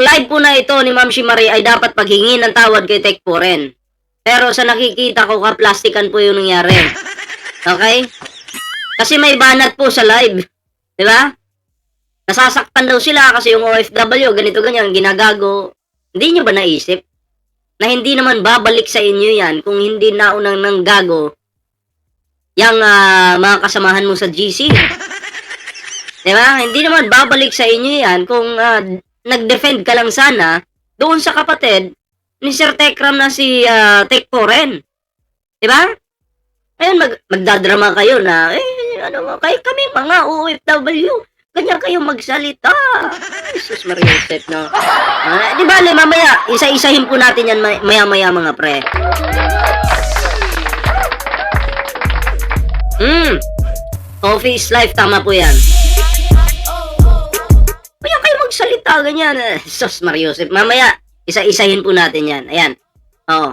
live po na ito ni Ma'am Marie ay dapat paghingi ng tawad kay Tek Poren. Pero sa nakikita ko, kaplastikan po yung nangyari. Okay? Kasi may banat po sa live. Di ba? Nasasaktan daw sila kasi yung OFW, ganito ganyan, ginagago. Hindi nyo ba naisip na hindi naman babalik sa inyo yan kung hindi naunang nanggago yung mga kasamahan mo sa GC? Di ba? Hindi naman babalik sa inyo yan kung nag-defend ka lang sana doon sa kapatid ni Sir Tekram na si Tek Poren. Di ba? Ayun, magdadrama kayo na, kami mga OFW, ganyan kayo magsalita. Jesus Maria Joseph, no? Di ba, mamaya, isa-isahin po natin yan maya-maya mga pre. Coffee is life, tama po yan. Kaya kayo magsalita, ganyan. Jesus Maria Joseph, mamaya, isa-isahin po natin yan. Ayan. Oo.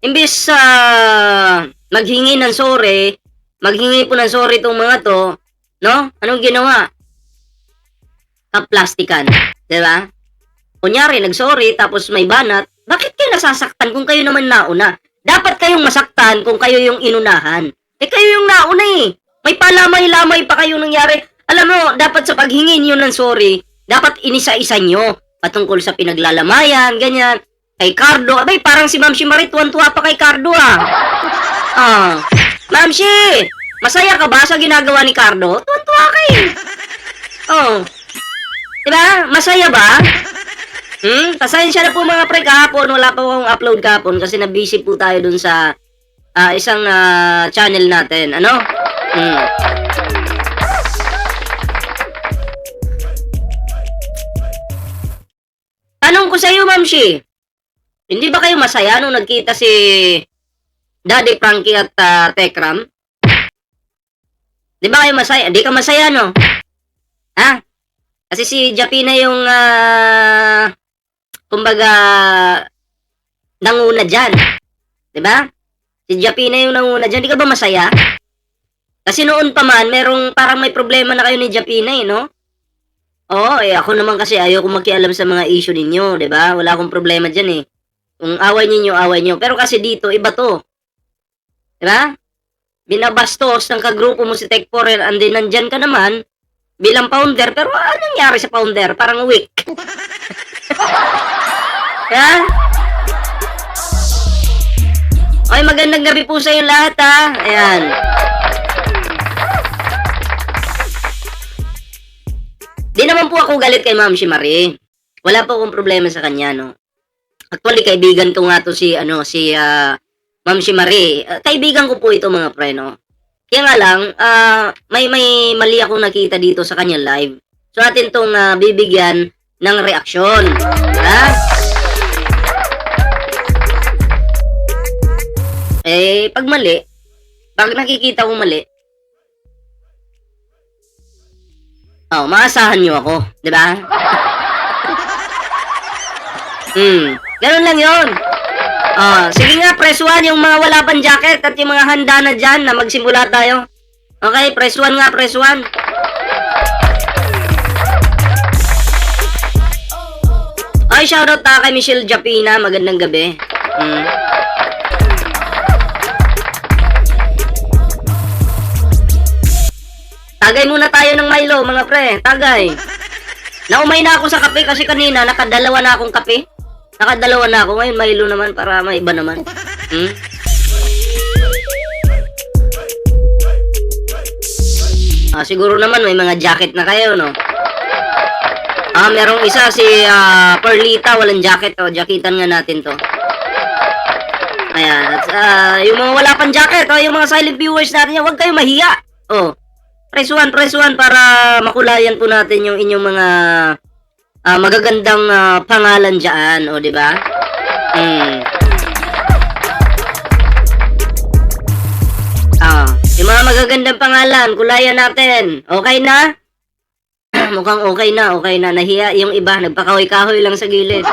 Imbis maghingi ng sorry, maghingi po ng sorry itong mga to, no? Anong ginawa? Kaplastikan. Diba? Kunyari, nag-sorry, tapos may banat. Bakit kayo nasasaktan kung kayo naman nauna? Dapat kayong masaktan kung kayo yung inunahan. Kayo yung nauna eh. May palamay-lamay pa kayong nangyari. Alam mo, dapat sa paghingi niyo ng sorry, dapat inisa-isa nyo. Patungkol sa pinaglalamayan, ganyan. Kay Cardo, abay, parang si Ma'am Marie, tuwan-tuwa pa kay Cardo Ma'am masaya ka ba sa ginagawa ni Cardo? Tuwan-tuwa ka eh. Diba? Masaya ba? Pasensya na po mga pre kahapon. Wala pa akong upload kahapon kasi na-busy po tayo dun sa isang channel natin. Ano? Tanong ko sa iyo, Ma'am hindi ba kayo masaya nung nagkita si Daddy Frankie at Tekram? Di ba kayo masaya? Di ka masaya, no? Ha? Kasi si Japina yung kumbaga nanguna dyan. Di ba? Si Japina yung nanguna dyan. Di ka ba masaya? Kasi noon pa man, merong parang may problema na kayo ni Japina no? Oo, ako naman kasi ayoko makialam sa mga issue ninyo, di ba? Wala akong problema dyan Kung away ninyo, away nyo. Pero kasi dito, iba to. Diba? Binabastos ng kagrupo mo si Tek Poren, and then nandyan ka naman bilang founder. Pero anong nangyari sa founder? Parang weak. Ha? Okay, magandang gabi po sa inyo lahat, ha? Ayan. Di naman po ako galit kay Ma'am Marie. Wala po akong problema sa kanya, no? Actually, kaibigan ko nga to si Ma'am Marie. Kaibigan ko po ito mga pre, no? Kaya nga lang, may mali akong nakita dito sa kanyang live. So, atin tong bibigyan ng reaksyon. Ha? Pag mali, pag nakikita ko mali, maasahan nyo ako. Diba? Ganun lang yun. Sige nga, press 1 yung mga wala pang jacket at yung mga handa na dyan na magsimula tayo. Okay, press 1 nga, press 1. Ay, shoutout kay Michelle Japina. Magandang gabi. Tagay muna tayo ng Milo, mga pre. Tagay. Naumay na ako sa kape kasi kanina nakadalawa na akong kape. Nakadalawa na ako. Ngayon Milo naman para may iba naman. Siguro naman may mga jacket na kayo, no? Merong isa si Perlita, walang jacket. Jacketan nga natin to. Ayan. At yung mga wala pang jacket, yung mga silent viewers natin, huwag kayo mahiya. Press 1 para makulayan po natin yung inyong mga magagandang pangalan dyan, di ba? Yung mga magagandang pangalan, kulayan natin. Okay na? Mukhang okay na. Nahiya yung iba, nagpakahoy-kahoy lang sa gilid.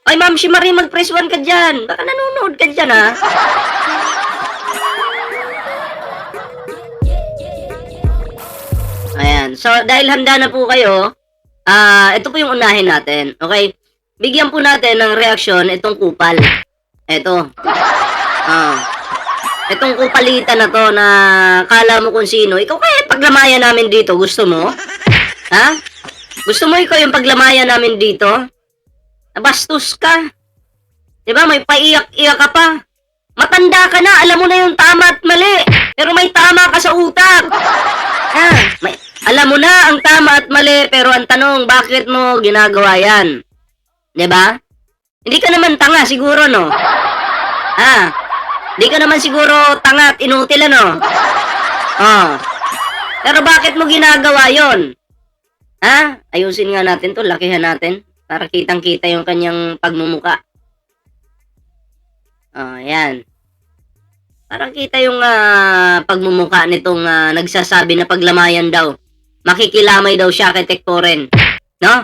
Ay, Ma'am Marie, mag-press 1 ka dyan. Baka nanonood ka dyan, ha? Ayan. So, dahil handa na po kayo, ito po yung unahin natin. Okay? Bigyan po natin ng reaksyon itong kupal. Ito. Itong kupalitan na to na kala mo kung sino. Ikaw kaya paglamayan namin dito, gusto mo? Ha? Gusto mo ikaw yung paglamayan namin dito? Nabastos ka. Diba? May paiyak-iyak ka pa. Matanda ka na, alam mo na yung tama at mali. Pero may tama ka sa utak. Ha? Alam mo na ang tama at mali, pero ang tanong, bakit mo ginagawa yan? Diba? Hindi ka naman tanga siguro, no? Ha? Hindi ka naman siguro tanga at inutil, ano? Oh. Pero bakit mo ginagawa yon? Ha? Ayusin nga natin to, lakihan natin. Para kitang-kita yung kanyang pagmumuka. Oh, yan. Parang kita yung pagmumuka nitong nagsasabi na paglamayan daw. Makikilamay daw siya kay Tekporen. No?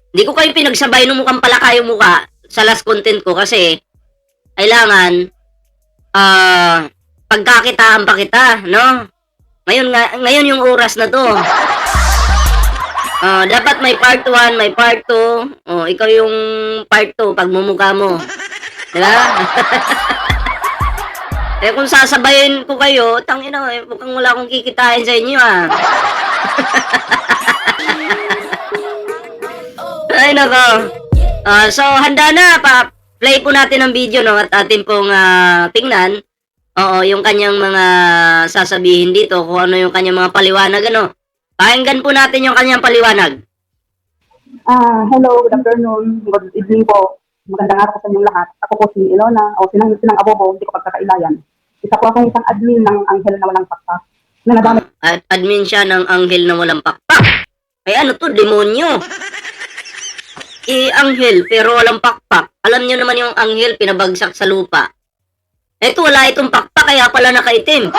Hindi ko kayo pinagsabay nung mukhang palaka yung muka sa last content ko kasi kailangan pagkakitaan pa kita, no? Ngayon yung oras na to. Dapat may part 1, may part 2. Ikaw yung part 2 pagmumukha mo. Diba? Kung sasabayin ko kayo, tangina, mukhang wala akong kikitain sa inyo, Ay, nako. So, handa na. Play po natin ang video, no? At atin pong tingnan. Yung kanyang mga sasabihin dito. Kung ano yung kanyang mga paliwanag, ano? Pakinggan po natin yung kanyang paliwanag. Hello, good afternoon, good evening po. Magandang araw po sa inyong lahat. Ako po si Ilona, o sinang Abobo, hindi ko pagkakailayan. Isa po akong isang admin ng Anghel na Walang Pakpak. Admin siya ng Anghel na Walang Pakpak. Ay ano to, demonyo. Anghel pero walang pakpak. Alam niyo naman yung anghel pinabagsak sa lupa. Eto, wala itong pakpak, kaya pala nakaitim.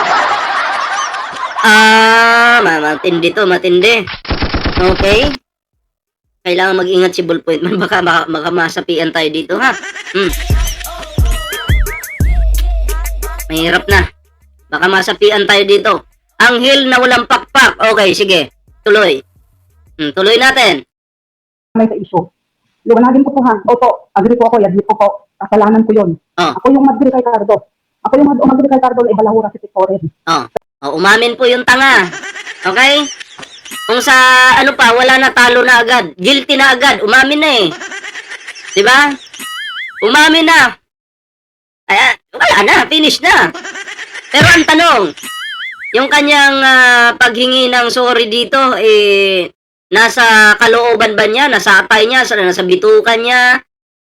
Matindi to, matindi. Okay. Kailangan mag-ingat si Ballpoint man. Baka masapian tayo dito, ha? Mahirap na. Baka masapian tayo dito. Anghel na walang pakpak. Okay, sige. Tuloy. Tuloy natin. May sa issue. Liwanagin ko po ha. Opo, agree po ako. Yadli po po. Kasalanan ko yun. Ako yung mag-agree kay Cardo. Ako yung mag-agree kay Cardo ay balahura si Tekporen. Umamin po yung tanga. Okay? Kung sa ano pa, wala na, talo na agad. Guilty na agad. Umamin na eh. Diba? Umamin na. Ay, wala na. Finish na. Pero ang tanong, yung kanyang paghingi ng sorry dito, nasa kalooban ba niya? Nasa atay niya? Nasa bitukan niya?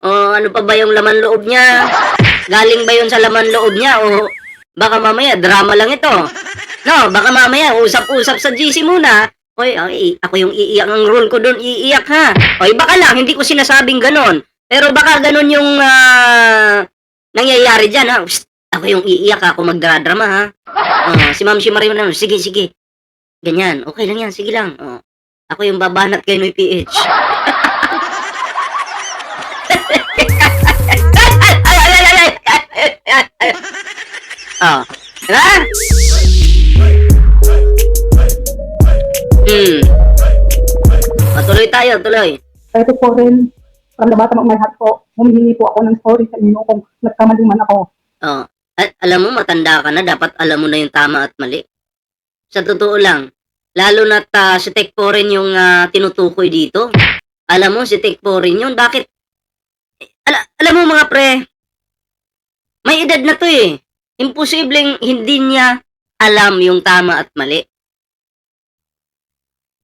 O ano pa ba yung laman loob niya? Galing ba yun sa laman loob niya? O baka mamaya, drama lang ito. No, baka mamaya, usap-usap sa GC muna. Oy, ako yung iiyak. Ang role ko doon, iiyak ha. Oy, baka lang, hindi ko sinasabing ganon. Pero baka ganon yung nangyayari dyan ha. Psst, ako yung iiyak, ako magdradrama ha. Si Ma'am Shimari na, sige, sige. Ganyan, okay lang yan, sige lang. Ako yung babanat kay Noy PH. Diba? Tuloy tayo, tuloy. Ito po rin, from the bottom of my heart po, humihingi po ako ng sorry sa inyo kung nagkamali man ako. Alam mo, matanda ka na, dapat alam mo na yung tama at mali. Sa totoo lang, lalo na't si Tekporen yung tinutukoy dito. Alam mo, si Tekporen yun, bakit? Alam mo mga pre, may edad na to eh. Imposibleng hindi niya alam yung tama at mali.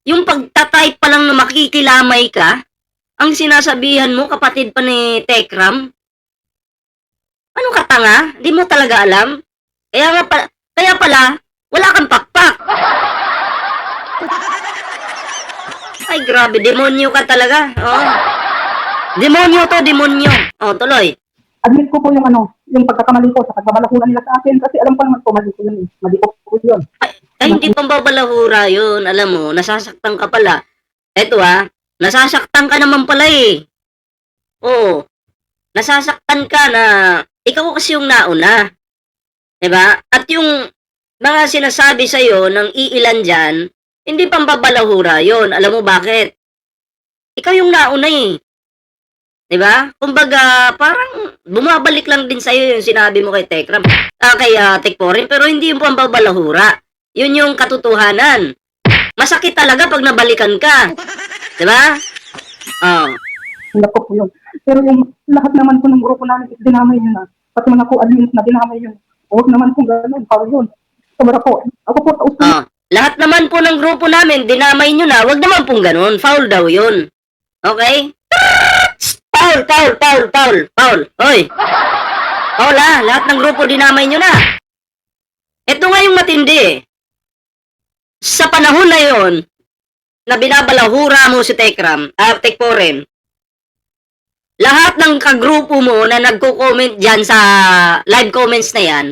Yung pagtatype pa lang na makikilamay ka, ang sinasabihan mo, kapatid pa ni Tekram, ano ka tanga? Di mo talaga alam? Kaya pala, wala kang pakpak. Ay, grabe, demonyo ka talaga. Demonyo to, demonyo. Tuloy. Admit ko po yung pagkakamali ko sa pagbabalakuran nila sa akin kasi alam ko naman po, mali ko yun. Mali ko po yun. Ay, hindi pang babalahura yun. Alam mo, nasasaktan ka pala. Eto nasasaktan ka naman pala eh. Oo. Nasasaktan ka na ikaw kasi yung nauna. 'Di ba? At yung mga sinasabi sa'yo ng iilan diyan, hindi pambabalahura 'yon. Alam mo bakit? Ikaw yung nauna, eh. 'Di ba? Kumbaga, parang bumabalik lang din sa'yo yung sinabi mo kay Tekram, kay Tekporin, pero hindi yung pambabalahura. Yun yung katotohanan. Masakit talaga pag nabalikan ka. 'Di ba? Oh. Tanggap ko po yun. Pero yung lahat naman po ng grupo namin is dinamay yun na. Pati man ako admin na dinamay yun. Huwag naman po gano'n. Power yun. Sobra po. Ako po, taus po. Oh. Lahat naman po ng grupo namin, dinamay nyo na, wag naman pong ganun. Foul daw yun. Okay? Foul, foul, foul, foul, foul. Hoy. Foul ha, lahat ng grupo dinamay nyo na. Ito nga yung matindi eh. Sa panahon na yon na binabalahura mo si Tekram, Tekporen, lahat ng kagrupo mo na nagko-comment dyan sa live comments na yan,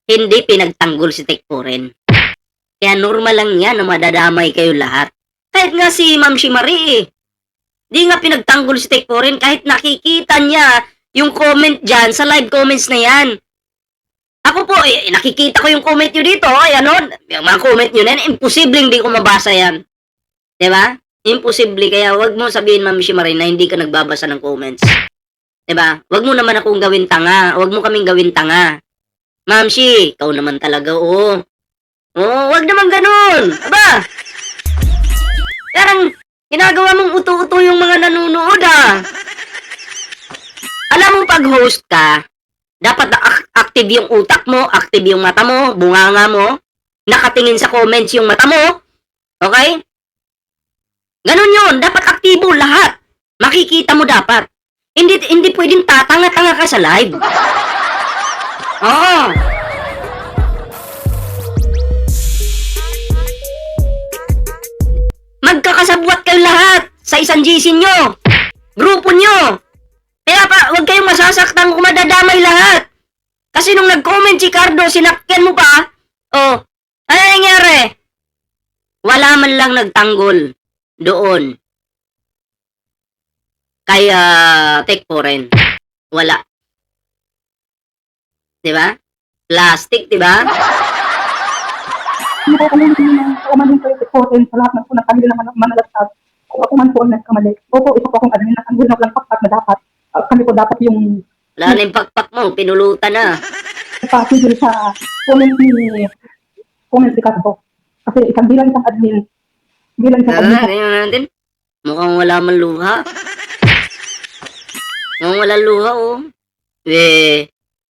hindi pinagtanggol si Tekporen. Kaya normal lang yan na madadamay kayo lahat. Kahit nga si Ma'am Shimari eh. Di nga pinagtanggol si Tekporen kahit nakikita niya yung comment dyan sa live comments na yan. Ako po, nakikita ko yung comment nyo dito. Ay, ano, yung mga comment nyo na yan, imposibleng di ko mabasa yan. Diba? Imposible. Kaya wag mo sabihin, Ma'am Shimari, na hindi ka nagbabasa ng comments. Diba? Wag mo naman akong gawin tanga. Wag mo kaming gawin tanga. Ma'am Shi, ikaw naman talaga, oo. Oo, wag naman ganun. Aba? Parang, ginagawa mong uto-uto yung mga nanonood ah. Alam mo pag host ka, dapat active yung utak mo, active yung mata mo, bunganga mo, nakatingin sa comments yung mata mo. Okay? Ganun yun, dapat aktibo lahat. Makikita mo dapat. Hindi pwedeng tatanga-tanga ka sa live. Oo. Magkakasabwat kayo lahat sa isang GC nyo. Grupo nyo. Kaya pa, huwag kayong masasaktan kung madadamay lahat. Kasi nung nag-comment si Cardo, sinakyan mo pa, oh, ano nangyari? Wala man lang nagtanggol doon. Kaya, Tekporen. Wala. Diba? Plastic, diba? Hindi ko alam kung umaling ko yung supportin sa lahat ng po ng kanila na manalasat. Kung ako man po ang nagkamali. Opo, isa po akong admin na ang lang pakpat na dapat. Kami po dapat yung Wala na yung pakpak mo, pinulutan na. pasigil sa comment ni Cardo. Kasi bilang isang admin, bilang isang admin, Tingnan natin. Mukhang wala man luha. Mukhang wala luha, oh.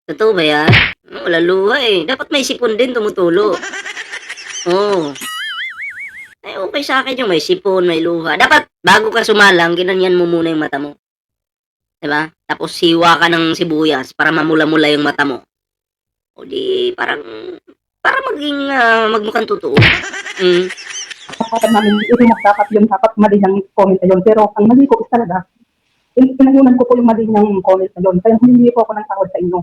Totoo ba yan? Wala luha eh. Dapat may sipon din tumutulo. Oh. Ay, okay sa akin yung may sipon, may luha. Dapat, bago ka sumalang, ginanyan mo muna yung mata mo. Diba? Tapos siwa ka ng sibuyas para mamula-mula yung mata mo. O di, parang, para magmukhang totoo. dapat namin itinap dapat yun, dapat mali ng comment na yun. Pero ang mali ko is talaga, pinayunan ko po yung mali ng comment na yun. Kaya humingi po ako ng tawad sa inyo.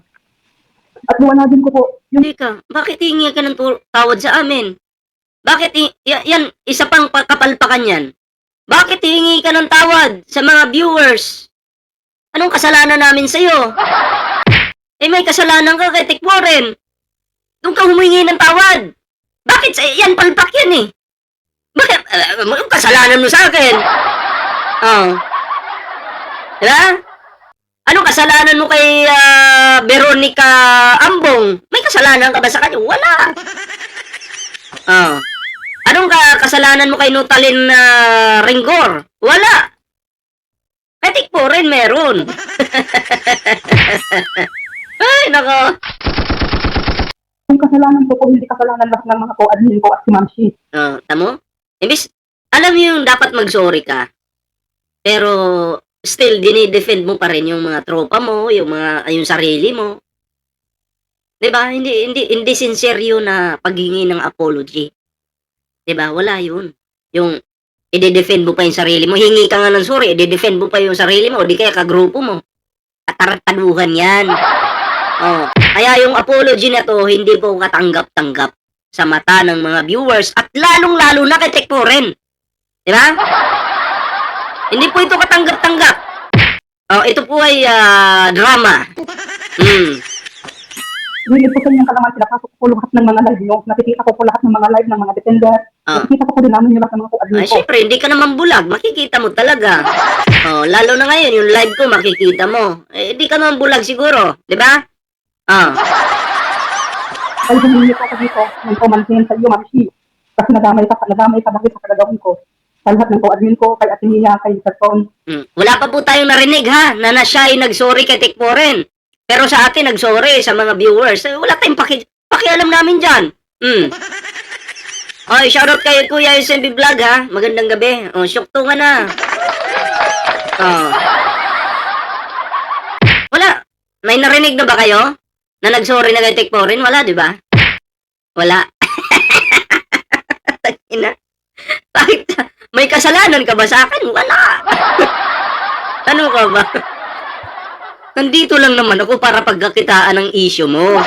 At liwanagin ko po, yung Teka, bakit hingi ka ng tawad sa amin? Bakit, yan, isa pang kapalpakan yan. Bakit hingi ka ng tawad sa mga viewers? Anong kasalanan namin sa'yo? May kasalanan ka kay Tekporen. Doon ka humingi ng tawad. Bakit? Yan, palpak yan eh. Bakit? Anong kasalanan mo sa akin? Oh. Diba? Anong kasalanan mo kay Veronica Ambong? May kasalanan ka ba sa kanya? Wala. Oh. Anong kasalanan mo kay Nutalin Ringgor? Wala. Kay Tekporen meron. Ay, nako. yung kasalanan ko po, hindi kasalanan lahat ng mga co-admin ko at si Ma'am Shi. Oh, tamo? Imbis, alam mo yung dapat mag-sorry ka. Pero, still, dinidefend mo pa rin yung mga tropa mo, yung sarili mo. Diba? Hindi sincere yun na paghingi ng apology. Diba? Wala yun. Yung, i-defend mo pa yung sarili mo. Hingi ka nga ng sorry, i-defend mo pa yung sarili mo, o di kaya kagrupo mo. Katarataduhan yan. Oh, kaya yung apology na to, hindi po katanggap-tanggap sa mata ng mga viewers at lalong-lalo na kay Tekporen. Diba? Hindi po ito katanggap-tanggap. Oh, ito po ay drama. Willing po sa inyong kalaman, pinapasok ko po lahat ng mga live nyo. Nakikita ko po lahat ng mga live ng mga defender. Ah. Nakikita ko po din namin yung lahat ng mga admin Ay, ko. syempre, hindi ka naman bulag. Makikita mo talaga. Oh, lalo na ngayon, yung live ko, makikita mo. Eh, hindi ka naman bulag siguro. Di ba? Ah. Ay, humingi po ako dito ng kumanhin sa iyo, Ma'am Shi. Kasi nadamay ka dahil sa kagagawin ko. Sa lahat ng co-admin ko, kay Ate Mia, kay Sasson. Wala pa po tayong narinig ha, na siya ay nag-sorry kay Tikporen. Pero sa atin, nag-sorry sa mga viewers. Wala tayong pakialam namin dyan. Oy, shoutout kay Kuya SMB Vlog ha. Magandang gabi. Oh, syuktungan na. Oh. Wala. May narinig na ba kayo? Na nag-sorry na kay Tikporen? Wala, di ba? Wala. Ina. Bakit? May kasalanan ka ba sa akin? Wala. Ano ka ba? Nandito lang naman ako para pagkakitaan ng issue mo.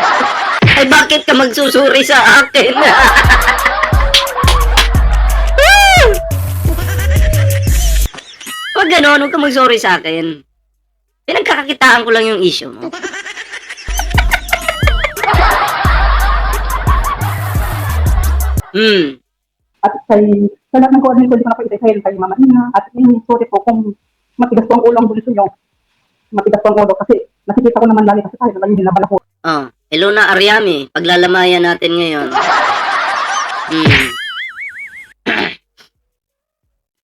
Ay bakit ka magsusuri sa akin? Wag ganon, huwag ka magsorry sa akin. Pinagkakakitaan ko lang yung issue mo. At sa lahat ng co-admin ko, hindi ko na pag-isahin kay Mama Ina. At sorry po kung matigas po ang ulo ang bunso nyo. Matigas po ang ulo kasi nakikita ko naman lagi kasi tayo naman yung hinabalako. Oh, hello na Aryami. Paglalamayan natin ngayon.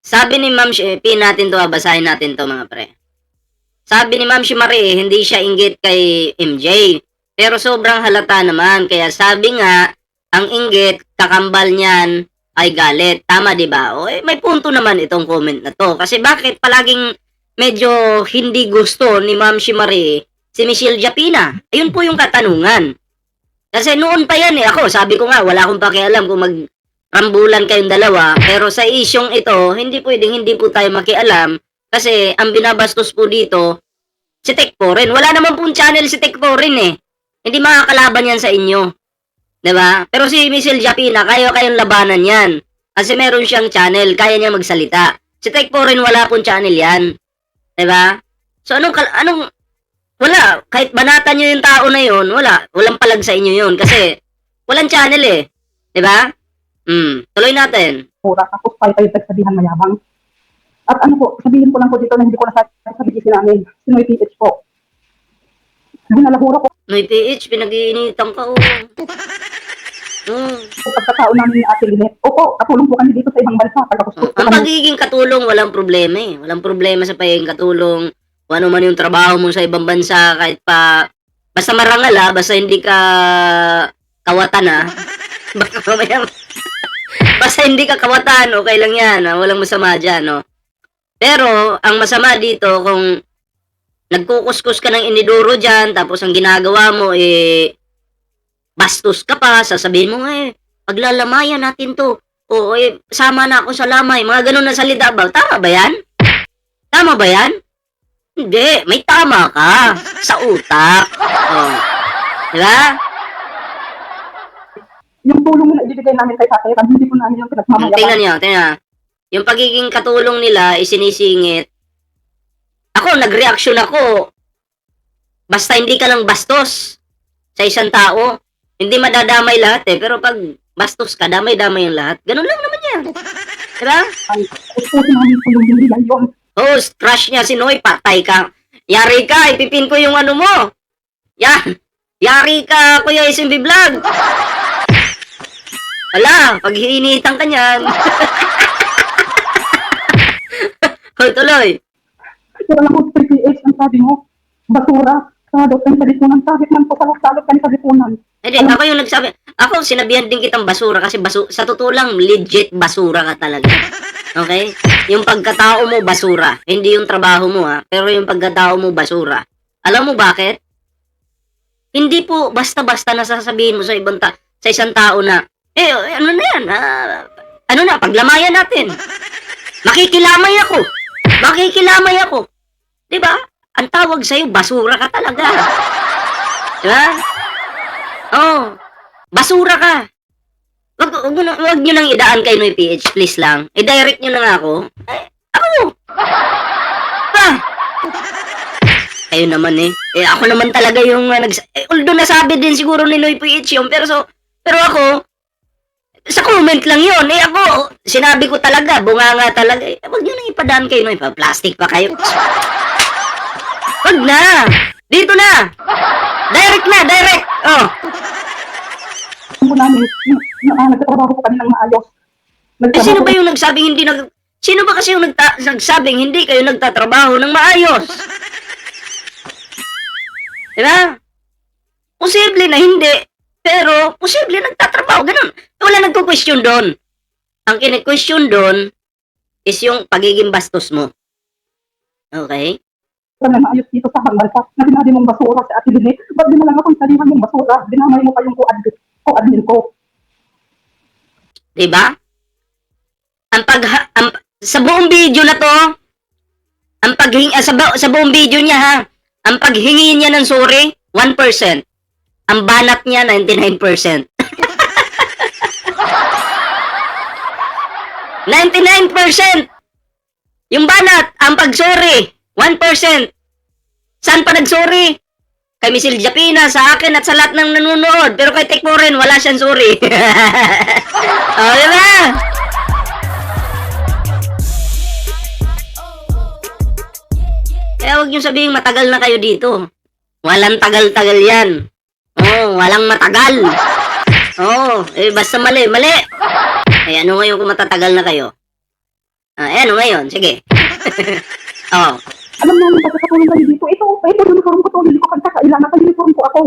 Sabi ni Ma'am Pin natin to, basahin natin to mga pre. Sabi ni Ma'am Marie, hindi siya inggit kay MJ. Pero sobrang halata naman. Kaya sabi nga, ang inggit, kakambal niyan ay galit. Tama, di ba? O, may punto naman itong comment na to. Kasi bakit palaging medyo hindi gusto ni Ma'am Marie si Michelle Japina? Ayun po yung katanungan. Kasi noon pa yan ako, sabi ko nga, wala akong pakialam kung magrambulan kayong dalawa. Pero sa isyong ito, hindi pwedeng hindi po tayo makialam. Kasi ang binabastos po dito, si Tekporen. Wala naman pong channel si Tekporen eh. Hindi makakalaban yan sa inyo. Diba? Pero si Michelle Japina, kayong labanan yan. Kasi meron siyang channel, kaya niya magsalita. Si Tekporen, wala pong channel yan. Diba? So wala. Kahit banatan nyo yung tao na yun, walang palag sa inyo yun. Kasi, walang channel eh. Diba? Tuloy natin. Pura, tapos tayo nagsabihan mayabang. At ano po, sabihin ko lang po dito na hindi ko nasasabihin namin. Sinoy PH po. Nalahura po. Noy PH, pinag-iinitan ka oh. Pagkatao namin ni Ate Linet. Opo, katulong po kami dito sa ibang bansa. Ang pagiging katulong, walang problema eh. Walang problema sa pagiging katulong. Kung ano man yung trabaho mo sa ibang bansa, kahit pa, basta marangal basta hindi ka kawatan Baka mamaya, basta hindi ka kawatan, okay lang yan, walang masama dyan, no? Pero, ang masama dito, kung nagkukuskus ka ng iniduro dyan, tapos ang ginagawa mo, bastos ka pa, sasabihin mo, paglalamayan natin to. O, sama na ako sa lamay. Mga ganun na salita ba? Tama ba yan? Tama ba yan? Hindi, may tama ka sa utak. Oh. Diba? Yung tulong na ibibigay namin kay tatay, hindi po namin yung pinagmamayaman. Tingnan nyo. Yung pagiging katulong nila, isinisingit. Ako, nag-reaction ako. Basta hindi ka lang bastos sa isang tao. Hindi madadamay lahat pero pag bastos ka, damay-damay yung lahat. Ganun lang naman yan. Diba? Ay, po namin po yung binigay yun. Oh, crush niya si Noy, patay ka. Yari ka, ipipin ko yung ano mo. Yari ka, Kuya SMB Vlog. Wala, paghiinitan ka niyan. Hoy, tuloy. Pero lang po, 3PH, ang sabi mo, basura, salot kayo sa lipunan, kahit man po salot kayo sa lipunan. Hindi, ako yung nagsabi. Ako, sinabihan din kitang basura kasi sa totoo lang, legit basura ka talaga. Okay? Yung pagkatao mo, basura. Hindi yung trabaho mo, pero yung pagkatao mo, basura. Alam mo bakit? Hindi po basta-basta nasasabihin mo sa sa isang tao na, ano na yan? Paglamayan natin. Makikilamay ako. Diba? Ang tawag sa'yo, basura ka talaga. Diba? Oh, basura ka. Wag nyo nang idaan kay Noy PH, please lang. I-direct nyo lang ako. Ako. Kayo naman eh. Eh ako naman talaga yung although nasabi din siguro ni Noy PH yun, pero ako, sa comment lang yun. Eh ako, sinabi ko talaga, bunganga talaga. Eh, wag nyo nang ipadaan kayo Noy. Plastic pa kayo. Wag na. Dito na. Direct na, direct. Oh. Ko namin, nagtatrabaho po kami ng maayos. Eh sino ba yung nagsabing hindi Sino ba kasi yung nagsabing hindi kayo nagtatrabaho ng maayos? Diba? Posible na hindi, pero posible nagtatrabaho, ganun. Wala nagko-question doon. Ang kine-question doon is yung pagiging bastos mo. Okay? na maayos dito sa bansa na sinabi mong basura sa Ate Lili. Ba't di mo lang akong salihan mong basura? Dinamay mo pa yung co-admin ko. Diba? Sa buong video na to, sa buong video niya ha, ang paghingi niya ng sorry, 1%. Ang banat niya, 99%. 99%! Yung banat, ang pag-sorry, 1%. Saan pa nag-sorry? Kay Misil Japina, sa akin at sa lahat ng nanonood. Pero kay Tekmo rin, wala siyang sorry. O, diba? Kaya huwag niyo sabihin matagal na kayo dito. Walang tagal-tagal yan. Oh, walang matagal. Oh, basta mali. Eh, ano ngayon kung matatagal na kayo? Ano ngayon? Sige. Oh. Alam namin pagkakatuloy kayo dito. Ito yung uniform ko to. Hindi ko pagkakailan. Naka-uniform ko ako.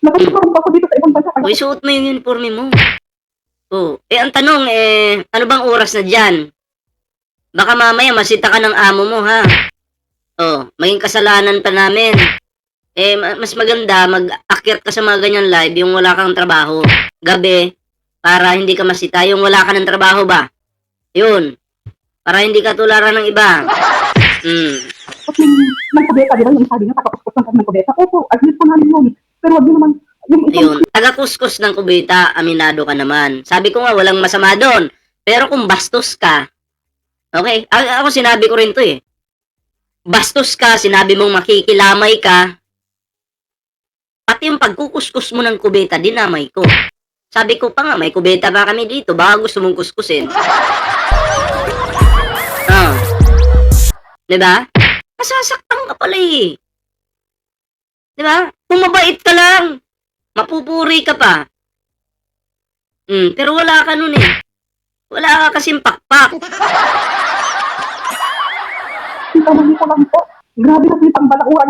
Naka-uniform ko ako dito sa ibang bansa. Uy, suot mo yung uniforme mo. Oh. Ang tanong, ano bang oras na dyan? Baka mamaya masita ka ng amo mo, ha? Oh, maging kasalanan pa namin. Mas maganda, mag-akyat ka sa mga ganyan live yung wala kang trabaho. Gabi, para hindi ka masita. Yung wala ka ng trabaho ba? Yun. Para hindi ka tularan ng iba. Tapos ng kubeta, di ba yung sabi niya, taga-kuskus ng kubeta. Opo, admit ko namin yun. Pero wag niyo naman, yung isang... Ayun, taga-kuskus ng kubeta, aminado ka naman. Sabi ko nga, walang masama doon. Pero kung bastos ka, okay, ako sinabi ko rin to eh. Bastos ka, sinabi mong makikilamay ka, pati yung pagkukuskus mo ng kubeta, dinamay ko. Sabi ko pa nga, may kubeta pa kami dito, baka gusto mong kuskusin. Diba? Masasaktan ka pala eh. Diba? Kung mabait ka lang, mapupuri ka pa. Pero wala ka nun eh. Wala ka kasing pakpak. Hindi ko lang po. Grabe na yung pangbalakuran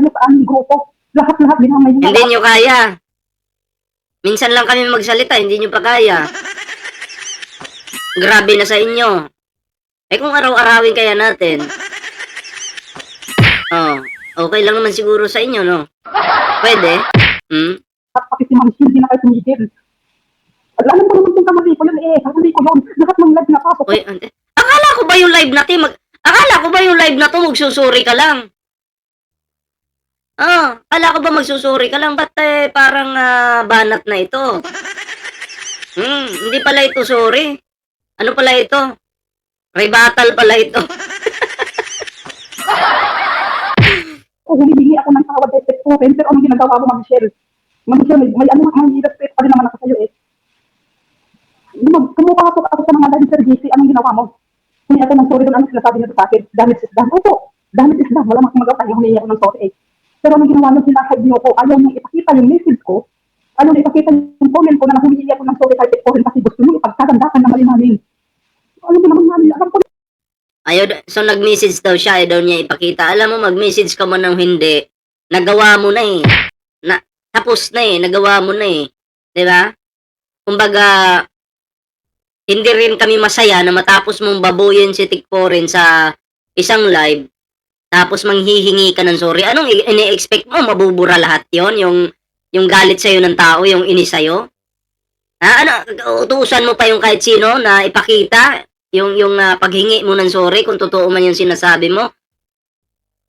niya sa aming grupo. Lahat dinamay niya. Hindi nyo kaya. Minsan lang kami magsalita, hindi nyo pa kaya. Grabe na sa inyo. Kung araw-arawin kaya natin. Okay lang naman siguro sa inyo, no? Pwede? At pati si Ma'am hindi na kayo tumigil. At alam ko naman kung kamali ko yun kamali ko yun. Lahat ng live na pasok. Uy, akala ko ba yung live natin magsusuri ka lang? Akala ko ba magsusuri ka lang? Ba't parang banat na ito? Hindi pala ito sorry. Ano pala ito? Rebuttal pala ito. Humihingi ako ng tawad kay Tekmo, pero anong ginagawa mo, Ma'am Michelle? Ma'am Michelle, may respect pa rin naman ako sa'yo eh. Pumapasok ako sa mga live service, anong ginawa mo? Humingi ako ng sorry doon, anong sinasabi niyo sa akin? Damage is done. Opo, damage is done. Wala magagawa, humingi ako ng sorry eh. Pero anong ginawa niyo, sinakad niyo ko, ayaw niyo ipakita yung message ko, ayaw niyo ipakita yung comment ko na humingi ako ng sorry kay Tekmo kasi gusto niyo ipagkagandakan na mali namin. Ano ba naman namin, alam ko. So nag-message daw siya, daw niya ipakita. Alam mo, mag-message ka man ng hindi, nagawa mo na eh. Tapos na eh, nagawa mo na eh. Diba? Kumbaga, hindi rin kami masaya na matapos mong babuyin si Tikporen sa isang live, tapos manghihingi ka ng sorry. Anong ini-expect mo? Mabubura lahat yon, yung galit sa'yo ng tao, yung inis sa'yo? Utusan mo pa yung kahit sino na ipakita yung paghingi mo ng sorry kung totoo man yung sinasabi mo.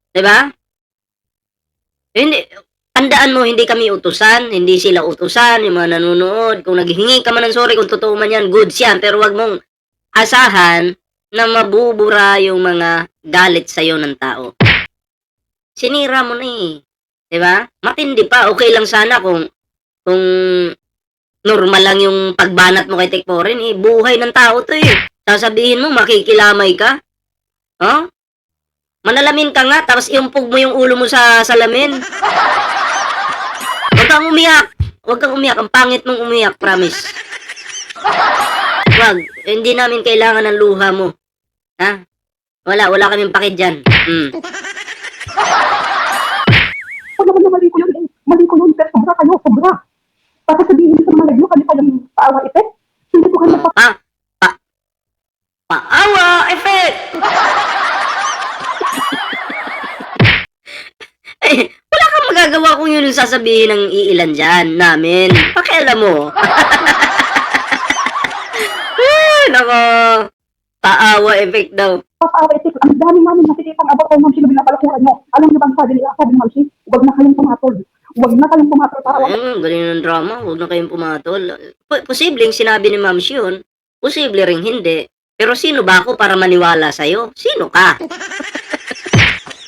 'Di ba? Hindi, tandaan mo, hindi kami utusan, hindi sila utusan, yung mga nanonood. Kung naghingi ka man ng sorry, kung totoo man yan, goods yan. Pero wag mong asahan na mabubura yung mga galit sa'yo ng tao. Sinira mo na eh. 'Di ba? Matindi pa. Okay lang sana kung normal lang yung pagbanat mo kay Tekporen eh. Buhay ng tao 'to eh. Sasabihin mo makikilamay ka? Oh? Manalamin ka nga tapos iumpog mo yung ulo mo sa salamin. Huwag kang umiyak. Huwag kang umiyak. Ang pangit mong umiyak, promise. Wag. Hindi namin kailangan ng luha mo. Ha? Wala kaming paki dyan. Kung naman na mali ko yun, mali ko yun, pero sobra kayo, sobra. Tapos sabihin niyo sa mga nagyo, kami kayang paawa effect. Hindi ko kayo Paawa effect! Eh, wala kang magagawa kung yun yung sasabihin ng iilan dyan namin. Pakialam mo. Nako. Paawa effect daw. paawa effect. Ang dami namin nakikita ang about kay Ma'am Shi na binapalakuran nyo. Alam niyo ba ang sabi niya, sabi ni Ma'am Shi, huwag na kayong pumatol. Huwag na kayong pumatol para wala. Galing ng drama. Huwag na kayong pumatol. Posibleng sinabi ni Ma'am Shi yun. Posible ring hindi. Pero sino ba ako para maniwala sa'yo? Sino ka?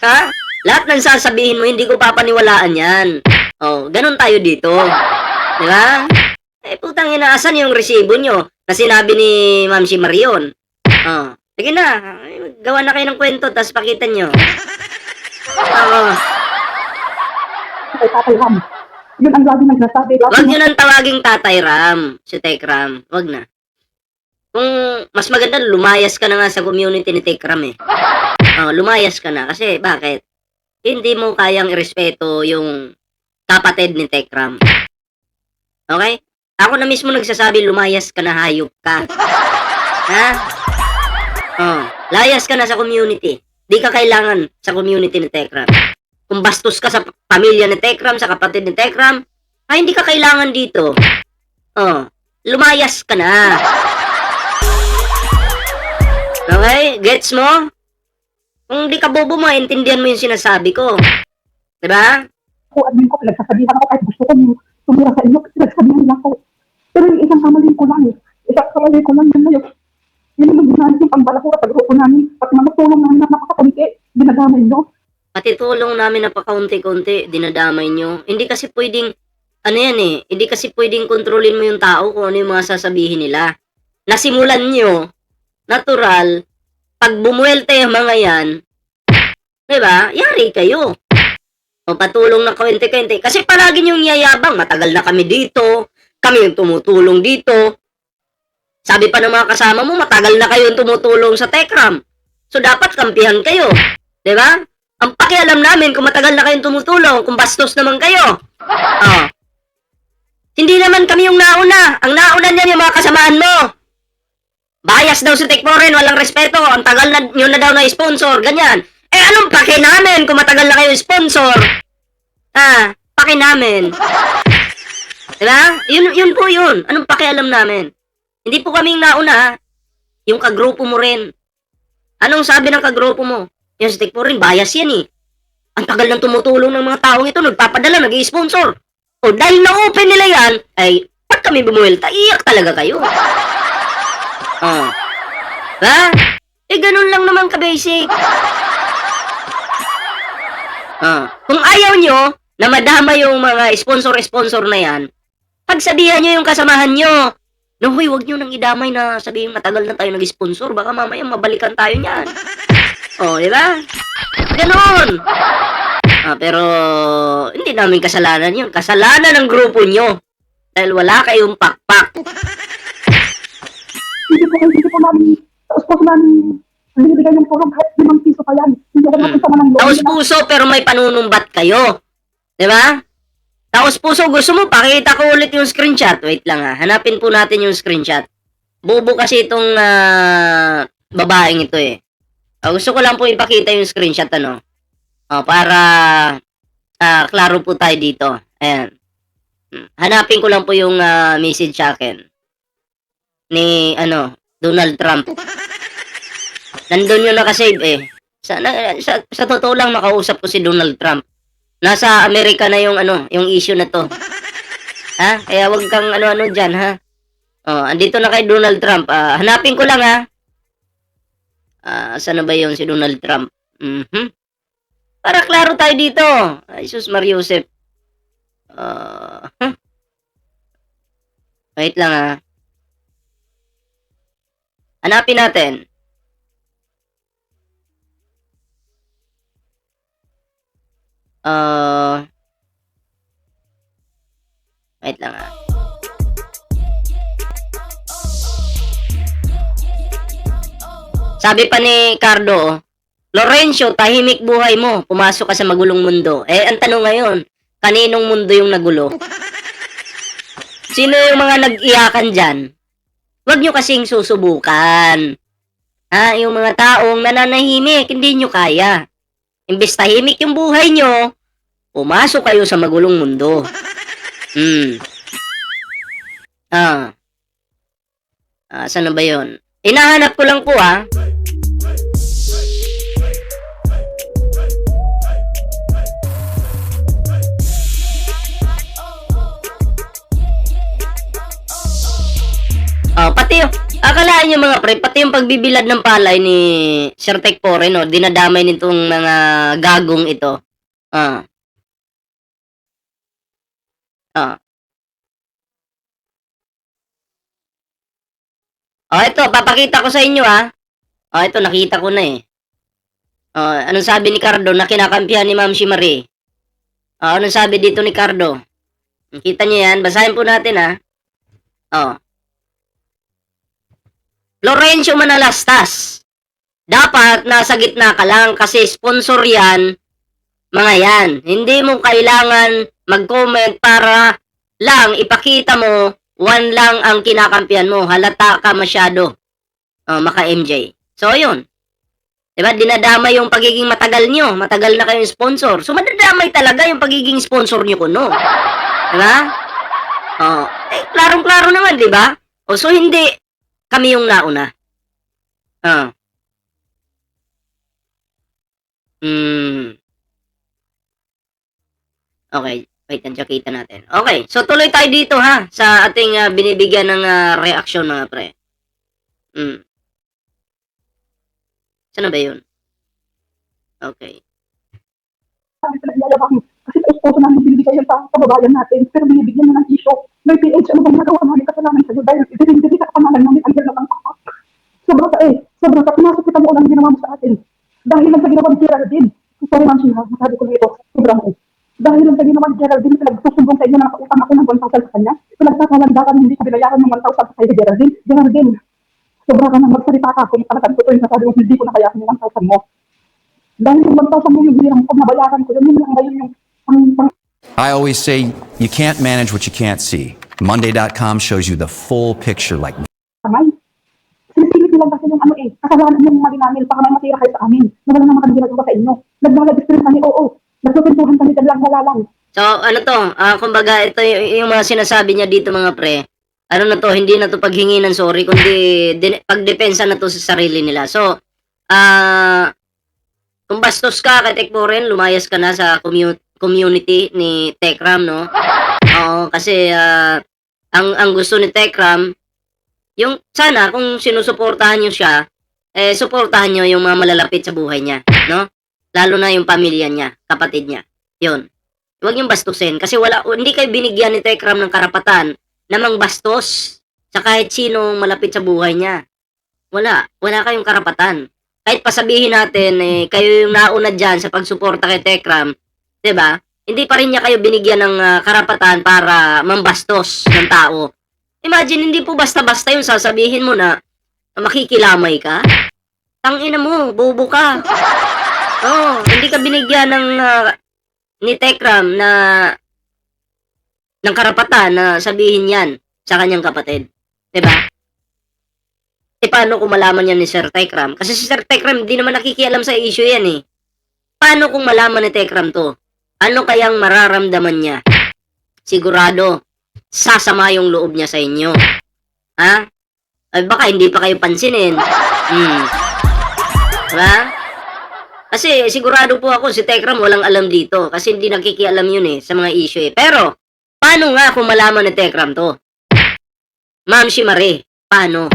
Ha? Lahat ng sasabihin mo, hindi ko papaniwalaan yan. Oh, ganun tayo dito. Di ba? Eh, putang ina, asan yung resibo nyo na sinabi ni Ma'am Shi Marion? Oh, sige na. Gawa na kayo ng kwento, tapos pakita nyo. Kay Tatay Ram. Yun ang lagi nagsasabi. Wag nyo nang tawaging Tatay Ram, si Tek Ram. Wag na. Kung mas maganda, lumayas ka na nga sa community ni Tek Ram eh. Oh, lumayas ka na. Kasi, bakit? Hindi mo kayang irespeto yung kapatid ni Tek Ram. Okay? Ako na mismo nagsasabi, lumayas ka na, hayop ka. Ha? Oh, layas ka na sa community. Di ka kailangan sa community ni Tek Ram. Kung bastos ka sa pamilya ni Tek Ram, sa kapatid ni Tek Ram, ay hindi ka kailangan dito. Oh, lumayas ka na. Okay? Gets mo? Kung di ka bobo mo, intindihan mo yung sinasabi ko. Diba? Ako, admin ko, pinagsasabihan ako kahit gusto ko tumira sa inyo, pinagsasabihan lang ako. Pero yung isang kamali ko lang eh. Isang kamali ko lang yun na yun. Yun yung ginagawa yung pambalakura sa grupo namin. Pag manatulong namin na napakakunti, dinadamay nyo. Pati tulong namin na pakaunti-kunti, dinadamay nyo. Hindi kasi pwedeng, ano yan eh, hindi kasi pwedeng kontrolin mo yung tao kung ano yung mga sasabihin nila. Nasimulan nyo, natural, pag bumuelte yung mga yan, diba, yari kayo. O patulong na kwente-kwente. Kasi palagi yung yayabang, matagal na kami dito, kami yung tumutulong dito. Sabi pa ng mga kasama mo, matagal na kayo yung tumutulong sa Tek Ram. So dapat kampihan kayo. Diba? Ang pakialam namin kung matagal na kayong tumutulong, kung bastos naman kayo. Oh. Hindi naman kami yung nauna. Ang nauna niyan yung mga kasamaan mo. Bias daw si Tekporen, walang respeto. Ang tagal na nyo na daw na sponsor, ganyan. Eh, anong pake namin kung matagal na kayo sponsor? Pake namin. Diba? Yun po yun. Anong pakialam namin? Hindi po kaming nauna, yung kagrupo mo rin. Anong sabi ng kagrupo mo? Yan si Tekporen, bias yan eh. Ang tagal nang tumutulong ng mga taong ito, nagpapadala, nag-i-sponsor. O dahil na-open nila yan, ay, pag kami bumuelta, iyak talaga kayo. Oh. Ha? Eh, ganun lang naman ka-basic. Kung ayaw nyo na madama yung mga sponsor-sponsor na yan, pagsabihan nyo yung kasamahan nyo. No, huy, wag nyo nang idamay na sabihin matagal na tayo nag-sponsor. Baka mamaya mabalikan tayo niyan. Oh, di ba? Ganon. Pero hindi namin kasalanan yun. Kasalanan ng grupo nyo. Dahil wala kayong pakpak. Hindi po namin, taos po namin, binibigay yung tulong kahit 5 piso pa yan. Hindi ko naman sama ng loob. Taos puso pero may panunumbat kayo. Di ba? Taos puso, gusto mo, pakita ko ulit yung screenshot. Wait lang ha, hanapin po natin yung screenshot. Bubo kasi itong babaeng ito eh. Gusto ko lang po ipakita yung screenshot ano. Para klaro po tayo dito. Ayan. Hanapin ko lang po yung message sa akin. Ni Donald Trump. Nandun yun nakasave eh. Sa totoo lang nakausap ko si Donald Trump. Nasa Amerika na yung yung issue na to. Ha? Kaya wag kang ano-ano diyan, ha? Andito na kay Donald Trump. Hanapin ko lang ha. Saan na ba yung si Donald Trump? Para klaro tayo dito. Ay, sus Mariusep. Wait lang ha. Hanapin natin. Wait lang ha. Sabi pa ni Cardo, Lorenzo, tahimik buhay mo. Pumasok ka sa magulong mundo. Eh, ang tanong ngayon, kaninong mundo yung nagulo? Sino yung mga nag-iyakan dyan? Huwag nyo kasing susubukan. Ha, yung mga taong nananahimik, hindi nyo kaya. Imbes tahimik yung buhay nyo, pumasok kayo sa magulong mundo. Saan na ba yun? Hinahanap ko lang po ha. Pati yung, akalaan nyo mga pre, pati yung pagbibilad ng palay ni Sir Tek Pore, no, dinadamay nitong mga gagong ito. Ito, papakita ko sa inyo ito, nakita ko na eh. Anong sabi ni Cardo na kinakampihan ni Ma'am Shimari? Anong sabi dito ni Cardo? Kita niyo yan? Basahin po natin Lorenzo Manalastas. Dapat nasa gitna ka lang kasi sponsor yan, mga yan. Hindi mo kailangan mag-comment para lang ipakita mo one lang ang kinakampihan mo. Halata ka masyado. Maka MJ. So, yun. Diba? Dinadamay yung pagiging matagal nyo. Matagal na kayong sponsor. So, madadamay talaga yung pagiging sponsor nyo kuno. Diba? Klarong-klaro naman, diba? So, hindi kami yung nauna. Okay. Wait, nandiyan kita natin. Okay. So, tuloy tayo dito ha. Sa ating binibigyan ng reaksyon mga pre. Saan na ba yun? Okay. Kasi sa esposo namin binibigay yan sa kababayan natin, pero binibigyan na ng issue. May PH, ano bang nagawa namin kasalanan sa'yo dahil hindi ka kapanalan namin ang hirap ng papa. Sobra ka, pumasok kita mo lang ginawa mo sa atin. Dahil lang sa ginawa ni Geraldine. Sorry ma'am Sheila, masabi ko na ito, sobra mo. Dahil lang sa ginawa ni Geraldine, pinagsusumbong sa inyo na nakautang ako ng 1,000 sa kanya. Pinagkakalandakan, hindi ko binayaran ng 1,000 sa kay Geraldine. Geraldine, sobra ka na magsalita ka kung talagang totoo yung nasabi mo, hindi ko nakayasan yung 1,000 mo. Dahil yung 1,000 mo yung hirang pag nabayaran ko, yun lang ngayon yung I always say you can't manage what you can't see. Monday.com shows you the full picture like kamay. Sinipilit lang kasi yung kasalanan yung mali namin, baka may matira kayo sa amin. Na wala naman kami ginagawa sa inyo. Naglalagistrin kami, oo. Nagsusuntuhan kami dyan lang, wala lang. So, ano to? Kumbaga, ito yung mga sinasabi niya dito mga pre. Ano na to, hindi na to paghingi ng sorry, kundi pagdepensa na to sa sarili nila. So, kung bastos ka kay Tekporen, lumayas ka na sa community ni Tekram, no? Oo, kasi ang gusto ni Tekram, yung sana kung sinusuportahan niyo siya, suportahan niyo yung mga malalapit sa buhay niya, no? Lalo na yung pamilya niya, kapatid niya. 'Yun. Huwag niyong bastusin kasi hindi kayo binigyan ni Tekram ng karapatan na mangbastos sa kahit sinong malapit sa buhay niya. Wala kayong karapatan. Kahit pasabihin natin kayo yung nauna diyan sa pagsuporta kay Tekram, 'di ba? Hindi pa rin niya kayo binigyan ng karapatan para mambastos ng tao. Imagine, hindi po basta-basta yung sasabihin mo na makikilamay ka. Tangina mo, bobo ka. Hindi ka binigyan ng ni Tekram ng karapatan na sabihin yan sa kanyang kapatid. 'Di ba? Paano kung malaman yan ni Sir Tekram? Kasi si Sir Tekram hindi naman nakikialam sa issue yan eh. Paano kung malaman ni Tekram to? Ano kayang mararamdaman niya? Sigurado, sasama yung loob niya sa inyo. Ha? Ay baka hindi pa kayo pansinin. Diba? Kasi sigurado po ako si Tekram walang alam dito. Kasi hindi nakikialam yun sa mga issue Pero, paano nga kung malaman ni Tekram to? Ma'am Shimari, paano?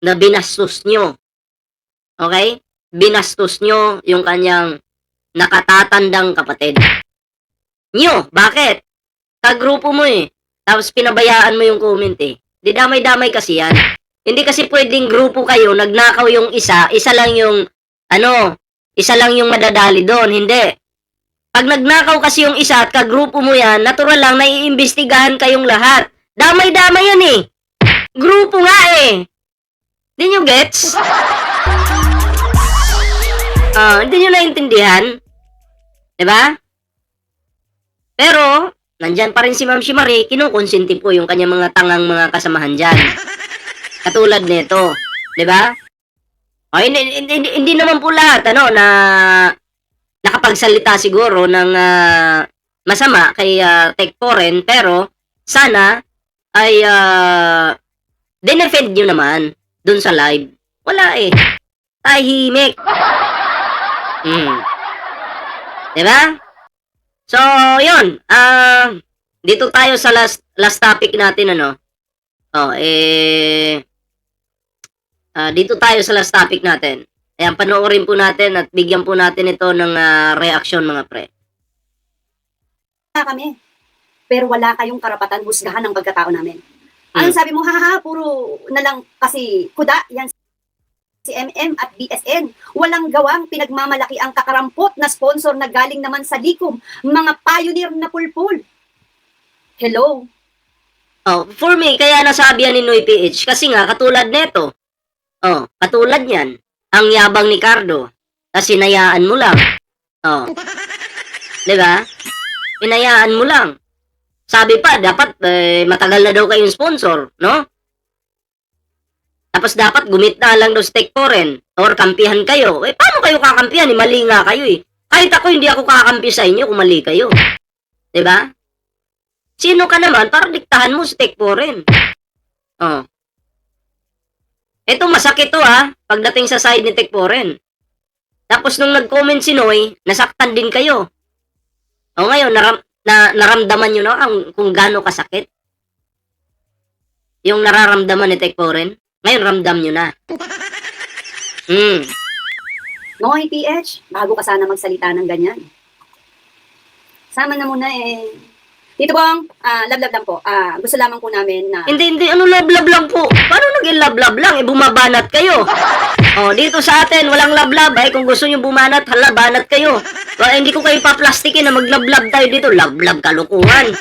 Na binastos nyo. Okay? Binastos nyo yung kanyang nakatatandang kapatid. Nyo, bakit? Kagrupo mo eh. Tapos pinabayaan mo yung comment eh. Di damay-damay kasi yan. Hindi kasi pwedeng grupo kayo, nagnakaw yung isa lang yung, isa lang yung madadali doon. Hindi. Pag nagnakaw kasi yung isa at kagrupo mo yan, natural lang, naiimbestigahan kayong lahat. Damay-damay yan eh. Grupo nga eh. Hindi nyo gets? Hindi nyo naintindihan? Diba? Pero, nandyan pa rin si Ma'am Shimari, kinukonsinti po yung kanyang mga tangang mga kasamahan dyan. Katulad nito. Diba? O, hindi naman po lahat, na nakapagsalita siguro ng masama kay Tech Foreign, pero sana ay dinefend nyo naman dun sa live. Wala eh. Tahimik. Diba? So, yun. Dito tayo sa last topic natin, dito tayo sa last topic natin. Ayan, panoorin po natin at bigyan po natin ito ng reaksyon, mga pre. Kami. Pero wala kayong karapatan husgahan ng pagkatao namin. Ang sabi mo, puro na lang kasi kuda, yan si MM at BSN. Walang gawang pinagmamalaki ang kakarampot na sponsor na galing naman sa likom, mga pioneer na pulpul. Hello? For me, kaya nasabi yan ni Noy PH, kasi nga, katulad neto. Katulad yan, ang yabang ni Cardo, kasi hinayaan mo lang. Diba? Hinayaan mo lang. Sabi pa, dapat matagal na daw kayong sponsor, no? Tapos dapat gumit na lang daw sa Tech Foreign or kampihan kayo. Paano kayo kakampihan? Mali nga kayo eh. Kahit ako, hindi ako kakampi sa inyo kung mali kayo. Diba? Sino ka naman para diktahan mo sa Tech Foreign? Ito, masakit to pagdating sa side ni Tech Foreign. Tapos nung nag-comment si Noy, nasaktan din kayo. Ngayon, naramdaman nyo na kung gaano kasakit yung nararamdaman ni Tech Foreign. Ngayon, ramdam nyo na. Noy PH, bago ka sana magsalita ng ganyan. Sama na muna eh. Dito bang, love lang po. Gusto lamang po namin na... Hindi, love lang po. Paano naging love lang? Bumabanat kayo. Dito sa atin, walang love. Kung gusto nyo bumanat, banat kayo. Hindi ko kayo paplastikin na mag-love tayo dito. Love, kalukuhan.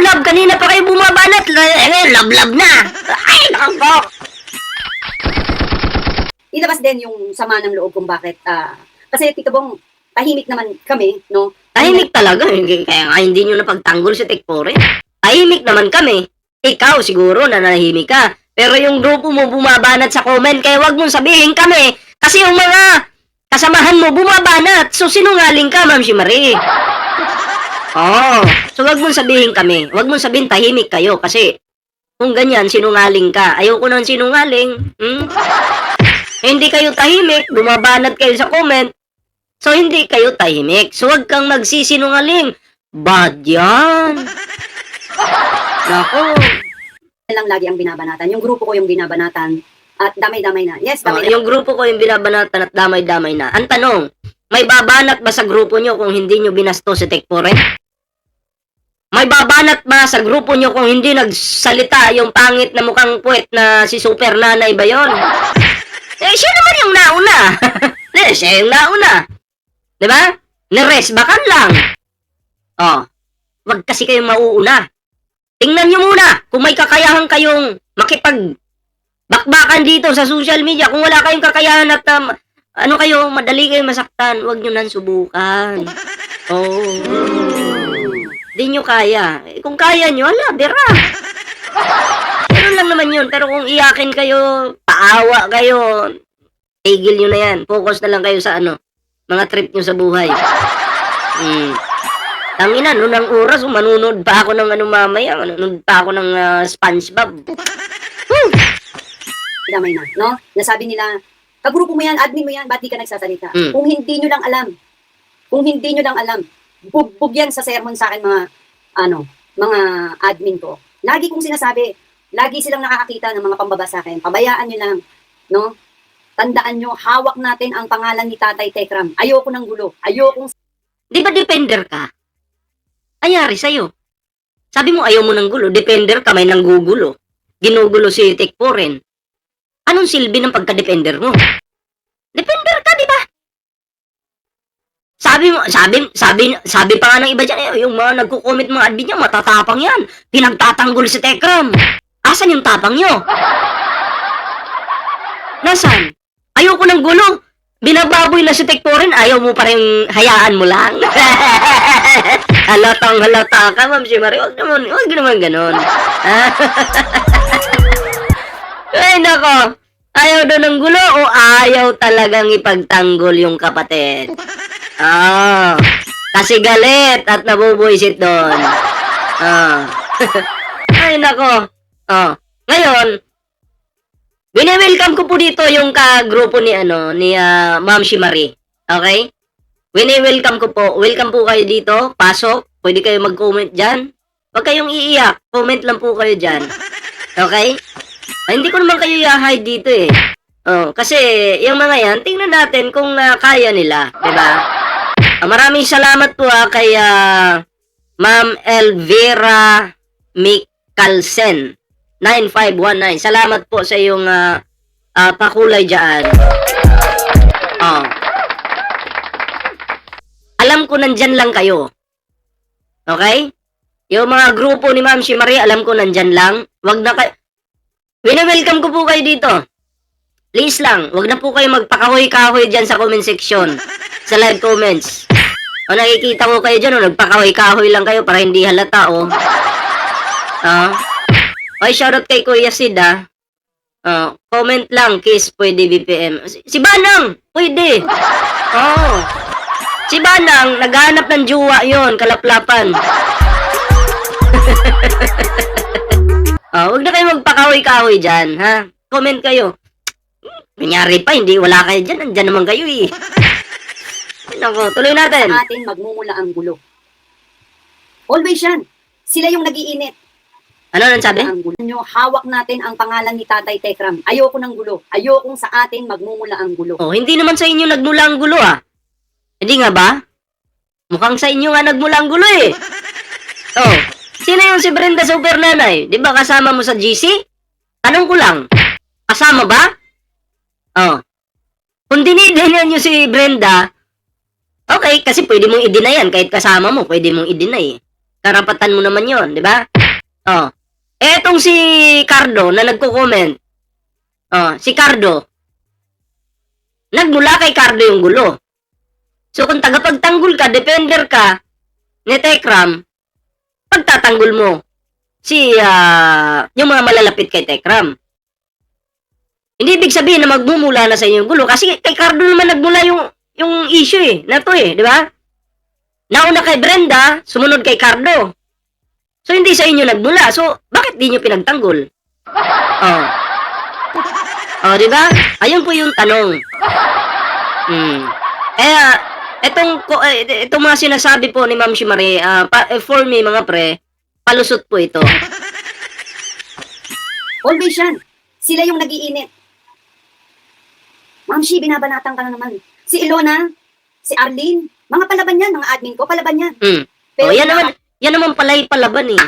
Love, kanina pa kayo bumabanat. Love na. Ay, nako. Ilabas din yung sama ng loob kung bakit. Kasi Tito Bong, tahimik naman kami, no? Tahimik talaga. Kaya nga hindi nyo napagtanggol si Tech Foreign. Tahimik naman kami. Ikaw siguro na nahimik ka. Pero yung grupo mo bumabanat sa comment, kaya wag mong sabihin kami. Kasi yung mga kasamahan mo bumabanat. So sinungaling ka, Ma'am Shimari. So wag mong sabihin kami. Wag mong sabihin tahimik kayo. Kasi kung ganyan, sinungaling ka. Ayoko nang sinungaling. Hindi kayo tahimik. Bumabanat kayo sa comment. So, hindi kayo tahimik. So, huwag kang magsisinungaling. Bad yan. Nako. Lang lagi ang binabanatan. Yung grupo ko yung binabanatan. At damay-damay na. Yes, damay na. Yung grupo ko yung binabanatan at damay-damay na. Ang tanong, may babanat ba sa grupo nyo kung hindi nyo binasto si Tech Foreign? May babanat ba sa grupo nyo kung hindi nagsalita yung pangit na mukhang puwet na si Super Nanay ba yun? Siya naman yung nauna. Siya yung nauna. Diba? Niresbakan lang. Wag kasi kayong mauuna. Tingnan nyo muna kung may kakayahan kayong makipag-bakbakan dito sa social media. Kung wala kayong kakayahan at madali kayong masaktan, wag nyo nang subukan. Di nyo kaya. Kung kaya nyo, bira. Pero lang naman yun. Pero kung iyakin kayo, paawa kayo, tigil nyo na yan. Focus na lang kayo sa mga trip nyo sa buhay. Tangina, noon ang oras, manunod pa ako ng mamaya, manunod pa ako ng SpongeBob. Damay na, no? Nasabi nila, kagrupo mo yan, admin mo yan, ba't di ka nagsasalita? Mm. Kung hindi nyo lang alam, bugbog yan sa sermon sa akin mga admin ko. Lagi kong sinasabi, lagi silang nakakakita ng mga pambaba sa akin. Pabayaan nyo lang, no? Tandaan nyo, hawak natin ang pangalan ni Tatay Tekram. Ayoko ng gulo. Ayokong Di ba defender ka? Ayari sa'yo. Sabi mo ayaw mo ng gulo, defender ka, may nanggugulo. Ginugulo si Tekporen. Anong silbi ng pagka-defender mo? Defender ka, di ba? Sabi pa nga ng iba dyan, yung mga nagko-comment mga admin niya, matatapang yan. Pinagtatanggol si Tekram. Asan yung tapang nyo? Nasaan? Ayoko ng gulo. Binababoy na si Tekporen, ayaw mo pa rin hayaan mo lang. Halata ka, Ma'am si Marie. Huwag naman ganun. Ay, nako. Ayaw daw ng gulo o ayaw talagang ipagtanggol yung kapatid? Kasi galit at nabubuisit doon. Ay, nako. Ngayon, wini-welcome ko po dito yung ka-grupo ni Ma'am si Marie. Okay? Wini-welcome ko po. Welcome po kayo dito. Pasok. Pwede kayo mag-comment dyan. Huwag kayong iiyak. Comment lang po kayo dyan. Okay? Ay, hindi ko naman kayo i-hide dito eh. Kasi yung mga yan, tingnan natin kung kaya nila. Diba? Maraming salamat po kay Ma'am Elvira Micalsen 9519. Salamat po sa iyong pakulay dyan. Alam ko nandyan lang kayo. Okay? Yung mga grupo ni Ma'am si Marie, alam ko nandyan lang. Wag na kayo. Wini-welcome ko po kayo dito. Please lang, wag na po kayo magpakahoy-kahoy dyan sa comment section. Sa live comments. Nakikita ko kayo dyan, nagpakahoy-kahoy lang kayo para hindi halata, Ay, shoutout kay Kuya Sid, comment lang, kiss, pwede BPM. Si Banang, pwede. Si Banang, naghahanap ng jowa yon, kalaplapan. Huwag na kayo magpakahoy-kahoy dyan, ha? Comment kayo. Kunyari pa, hindi, wala kayo dyan, nandyan naman kayo eh. Nako, tuloy natin. atin magmumula ang gulo. Always yan. Sila yung nagiinit. Ano nang sabi? Ang gulo nyo, hawak natin ang pangalan ni Tatay Tekram. Ayoko ng gulo. Ayokong sa atin magmumula ang gulo. Hindi naman sa inyo nagmula ang gulo, Hindi nga ba? Mukhang sa inyo nga nagmula ang gulo eh. Sino yung si Brenda Super Nanay? Di ba kasama mo sa GC? Tanong ko lang. Kasama ba? Kung dinideny nyo si Brenda, okay, kasi pwede mong i-deny yan. Kahit kasama mo, pwede mong i-deny. Karapatan mo naman yon, di ba? Etong si Cardo na nagko-comment. Si Cardo. Nagmula kay Cardo yung gulo. So kung tagapagtanggol ka, defender ka ni Tekram, pagtatanggol mo yung mga malalapit kay Tekram. Hindi ibig sabihin na magmumula na sa inyo yung gulo kasi kay Cardo naman nagmula yung issue na to di ba? Nauna kay Brenda, sumunod kay Cardo. So hindi sa inyo nagmula. So bakit di nyo pinagtanggol? Di ba? Ayun po yung tanong. Itong mga sinasabi po ni Ma'am si Marie, for me mga pre, palusot po ito. Always yan. Sila yung nagiinit. Ma'am Shi, binabanatan ka na naman. Si Ilona, si Arlene, mga palaban yan, mga admin ko, palaban yan. Pero yan naman pala'y palaban eh.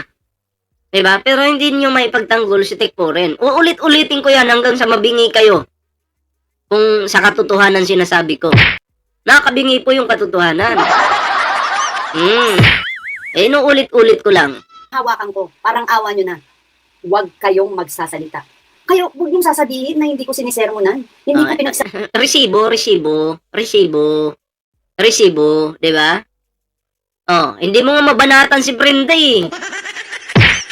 Diba? Pero hindi nyo maipagtanggol si Tekporen. Uulit-ulitin ko yan hanggang sa mabingi kayo. Kung sa katotohanan sinasabi ko. Nakakabingi po yung katotohanan. Inuulit-ulit ko lang. hawakan ko, parang awa nyo na. Huwag kayong magsasalita. Kayo, huwag yung sasabihin na hindi ko sinisermonan. Hindi ko pinagsasabi. Resibo, di ba? Hindi mo nga mabanatan si Brenda eh.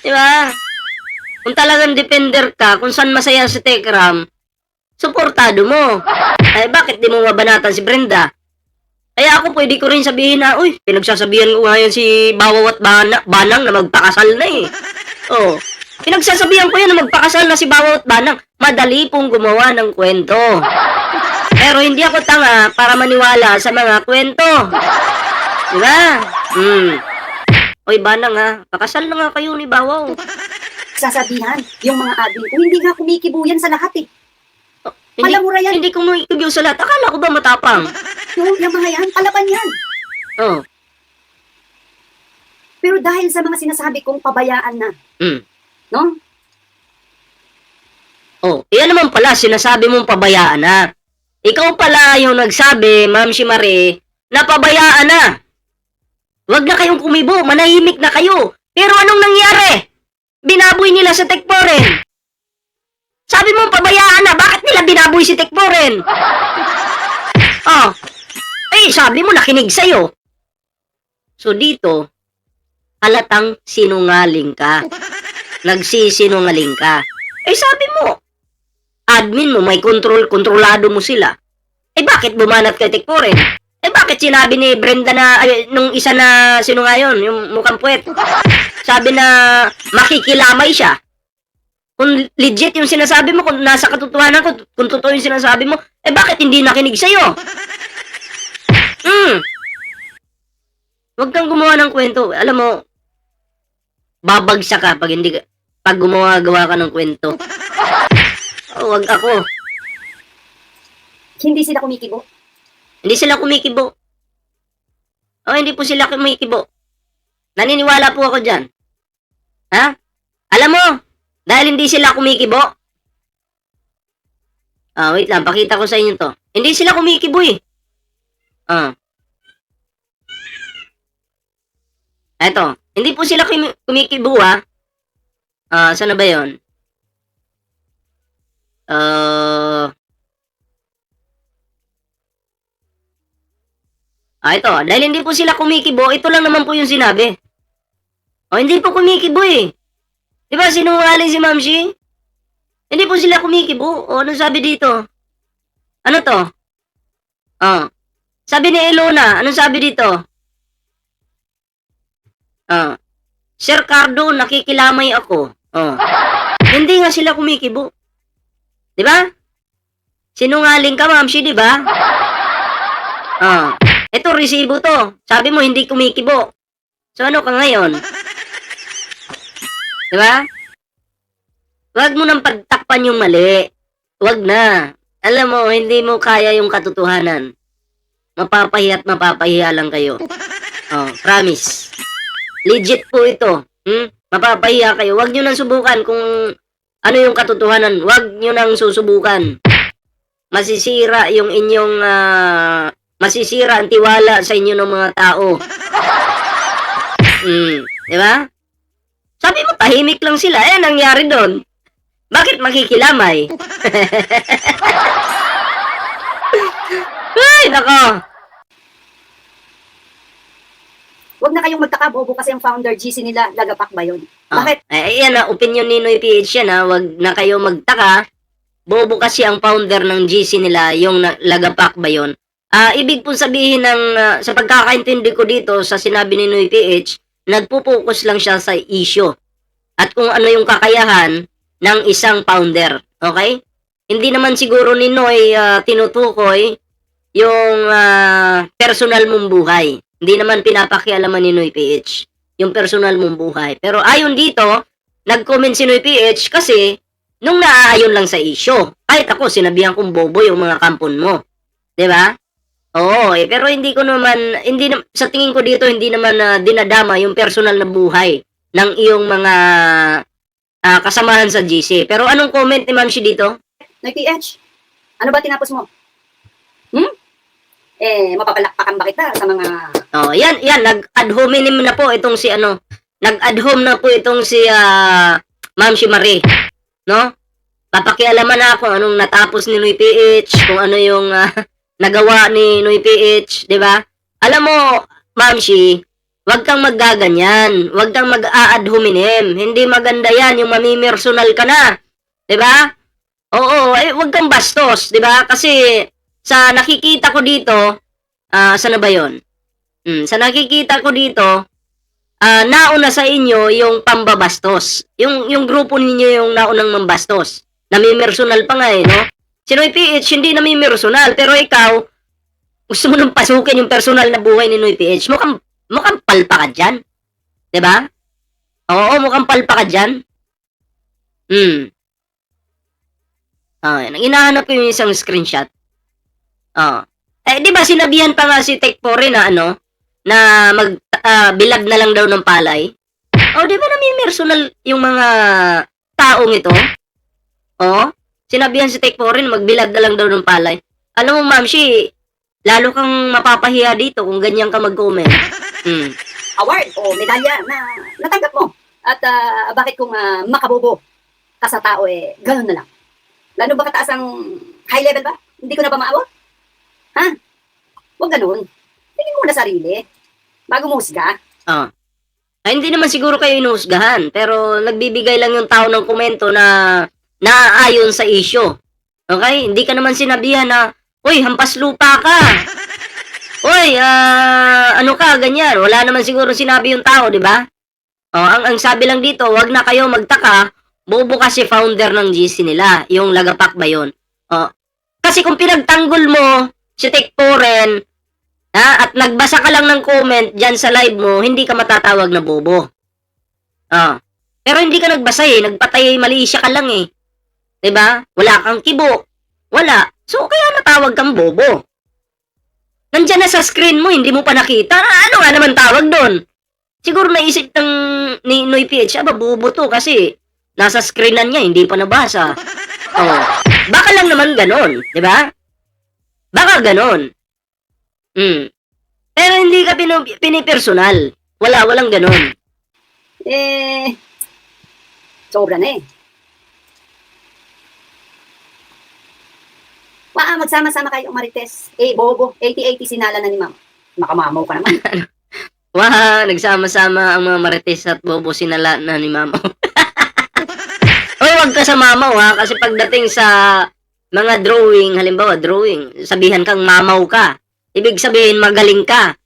Di ba? Kung talagang defender ka, kung saan masaya si Tekram, suportado mo. Ay, bakit di mo mabanatan si Brenda? Kaya ako pwede ko rin sabihin na, uy, pinagsasabihan ko nga yan si Bawaw at Banang na magpakasal na eh. Pinagsasabihan ko yan na magpakasal na si Bawaw at Banang. Madali pong gumawa ng kwento. Pero hindi ako tanga para maniwala sa mga kwento. Diba? Oy, Banang pakasal na nga kayo ni Bawaw. Sasabihan yung mga admin ko, hindi nga kumikibuyan sa lahat eh. Hindi, Malamura yan. hindi ko kumikib yung sa lahat. Akala ko ba matapang? Yung mga yan, palaban yan. Oh. Pero dahil sa mga sinasabi kong pabayaan na, Mm. no? Oh, iyan naman pala, sinasabi mong pabayaan na. Ikaw pala yung nagsabi, Ma'am si Marie, na pabayaan na. Huwag na kayong kumibo, manahimik na kayo. Pero anong nangyari? Binaboy nila sa Tekporen. Sabi mong pabayaan na, bakit nila binaboy si Tekporen? Oh, eh sabi mo nakinig sa'yo. So dito, halatang sinungaling ka. Nagsisinungaling ka. Eh sabi mo, admin mo, may kontrolado mo sila. Eh bakit bumanat kay Tekporen? Eh bakit sinabi ni Brenda na, nung isa na, sino nga yun, yung mukhang puwet, sabi na makikilamay siya. Kung legit yung sinasabi mo, kung nasa katotohanan, kung totoo yung sinasabi mo, eh bakit hindi nakinig sa'yo? Huwag kang gumawa ng kwento. Alam mo, babagsak ka pag gumawa ka ng kwento. Oh, wag ako. Hindi sila kumikibo. Hindi sila kumikibo. Oh, hindi po sila kumikibo. Naniniwala po ako dyan. Ha? Alam mo, dahil hindi sila kumikibo. Wait lang, pakita ko sa inyo to. Hindi sila kumikibo eh. Eto, hindi po sila kumikibo ha. Saan na ba yun? Ito, dahil hindi po sila kumikibo, ito lang naman po yung sinabi. Hindi po kumikibo eh. Di ba sinungaling si Ma'am Shi? Hindi po sila kumikibo. Ano sabi dito? Ano to? Sabi ni Elona, anong sabi dito? Sir Cardo, nakikilamay ako. Hindi nga sila kumikibo. Di ba? Sinungaling ka, Ma'am Shi, di ba? Ito, resibo to. Sabi mo, hindi kumikibo. So, ano ka ngayon? Di ba? Huwag mo nang pagtakpan yung mali. Huwag na. Alam mo, hindi mo kaya yung katotohanan. Mapapahiya at mapapahiya lang kayo. Promise. Legit po ito. Mapapahiya kayo. Huwag nyo nang subukan kung ano yung katotohanan. Huwag nyo nang susubukan. Masisira yung inyong masisira ang tiwala sa inyo ng mga tao. Di ba? Sabi mo, tahimik lang sila. Eh, nangyari doon. Bakit makikilamay? Ay, nako. Huwag na kayong magtaka, bobo, kasi ang founder GC nila, lagapak ba yun? Bakit? Yan na, opinion ni Noy PH yan ha. Huwag na kayo magtaka. Bobo kasi ang founder ng GC nila, yung lagapak ba yun? Ibig po sabihin ng, sa pagkakaintindi ko dito, sa sinabi ni Noy PH, nagpo-focus lang siya sa issue. At kung ano yung kakayahan ng isang founder. Okay? Hindi naman siguro ni Noy tinutukoy yung personal mong buhay. Hindi naman pinapakialaman ni Noy PH yung personal mong buhay. Pero ayon dito, nag-comment si Noy PH kasi nung naaayon lang sa issue. Kahit ako, sinabihan kong bobo yung mga kampon mo. 'Di ba? Oo, pero hindi ko naman, sa tingin ko dito, hindi naman dinadama yung personal na buhay ng iyong mga kasamahan sa GC. Pero anong comment ni Ma'am Shi dito? Noy PH, ano ba tinapos mo? Mapapalakpakan ba kita sa mga... Yan, nag-ad hominem na po itong si nag-ad hom na po itong si Ma'am Shi Marie. No? Papakialaman na kung anong natapos ni Noy PH, kung ano yung nagawa ni Noy PH, di ba? Alam mo, Ma'am Shi, huwag kang maggaganyan. Huwag kang mag-a-ad hominem. Hindi maganda yan, yung mamimersonal ka na. Di ba? Oo, huwag kang bastos, di ba? Kasi sa nakikita ko dito, saan na ba yun? Sa nakikita ko dito, nauna sa inyo yung pambabastos. Yung grupo ninyo yung naunang mambastos. Namimersonal pa nga no? Si Noy PH hindi namimersonal, pero ikaw, gusto mo nang pasukin yung personal na buhay ni Noy PH. Mukhang palpa ka dyan. Diba? Oo, mukhang palpa ka dyan. Hinahanap ko yung isang screenshot. Di ba sinabihan pa nga si Tekpore na na bilag na lang daw ng palay? Di ba nami-personal yung mga taong ito? Sinabihan si Tekpore na magbilag na lang daw ng palay. Alam mo, Mamshi, lalo kang mapapahiya dito kung ganyan ka mag-comment. Award o medalya na natanggap mo. At bakit kung makabobo ka sa tao, gano'n na lang. Lalo ba kataas ang high level ba? Hindi ko na ba maabot? Ha? Huwag ganun. Tingin mo na sarili. Bago mo husga. Hindi naman siguro kayo inuhusgahan, pero nagbibigay lang yung tao ng komento na naaayon sa issue. Okay? Hindi ka naman sinabihan na, uy, hampas lupa ka. Uy, ano ka, ganyan. Wala naman siguro sinabi yung tao, di ba? Ang sabi lang dito, wag na kayo magtaka, bobo kasi founder ng GC nila, yung Lagapak ba yun? Kasi kung pinagtanggol mo si Tekporen, at nagbasa ka lang ng comment dyan sa live mo, hindi ka matatawag na bobo. Pero hindi ka nagbasa nagpatay Malaysia ka lang diba? Wala kang kibo. Wala. So, kaya natawag kang bobo. Nandyan na sa screen mo, hindi mo pa nakita. Ano nga naman tawag doon? Siguro naisip ni Noy PH, bobo to kasi nasa screenan niya, hindi pa nabasa. Baka lang naman ganon, diba? Baka ganon. Pero hindi ka pinipersonal. Walang ganon. Sobra na magsama-sama kayo, Marites. Bobo, 80-80 sinala na ni Mama. Makamamaw ka naman. Nagsama-sama ang mga Marites at bobo sinala na ni Mama. Wag ka sa mamaw kasi pagdating sa mga drawing, halimbawa drawing, sabihan kang mamaw ka. Ibig sabihin magaling ka.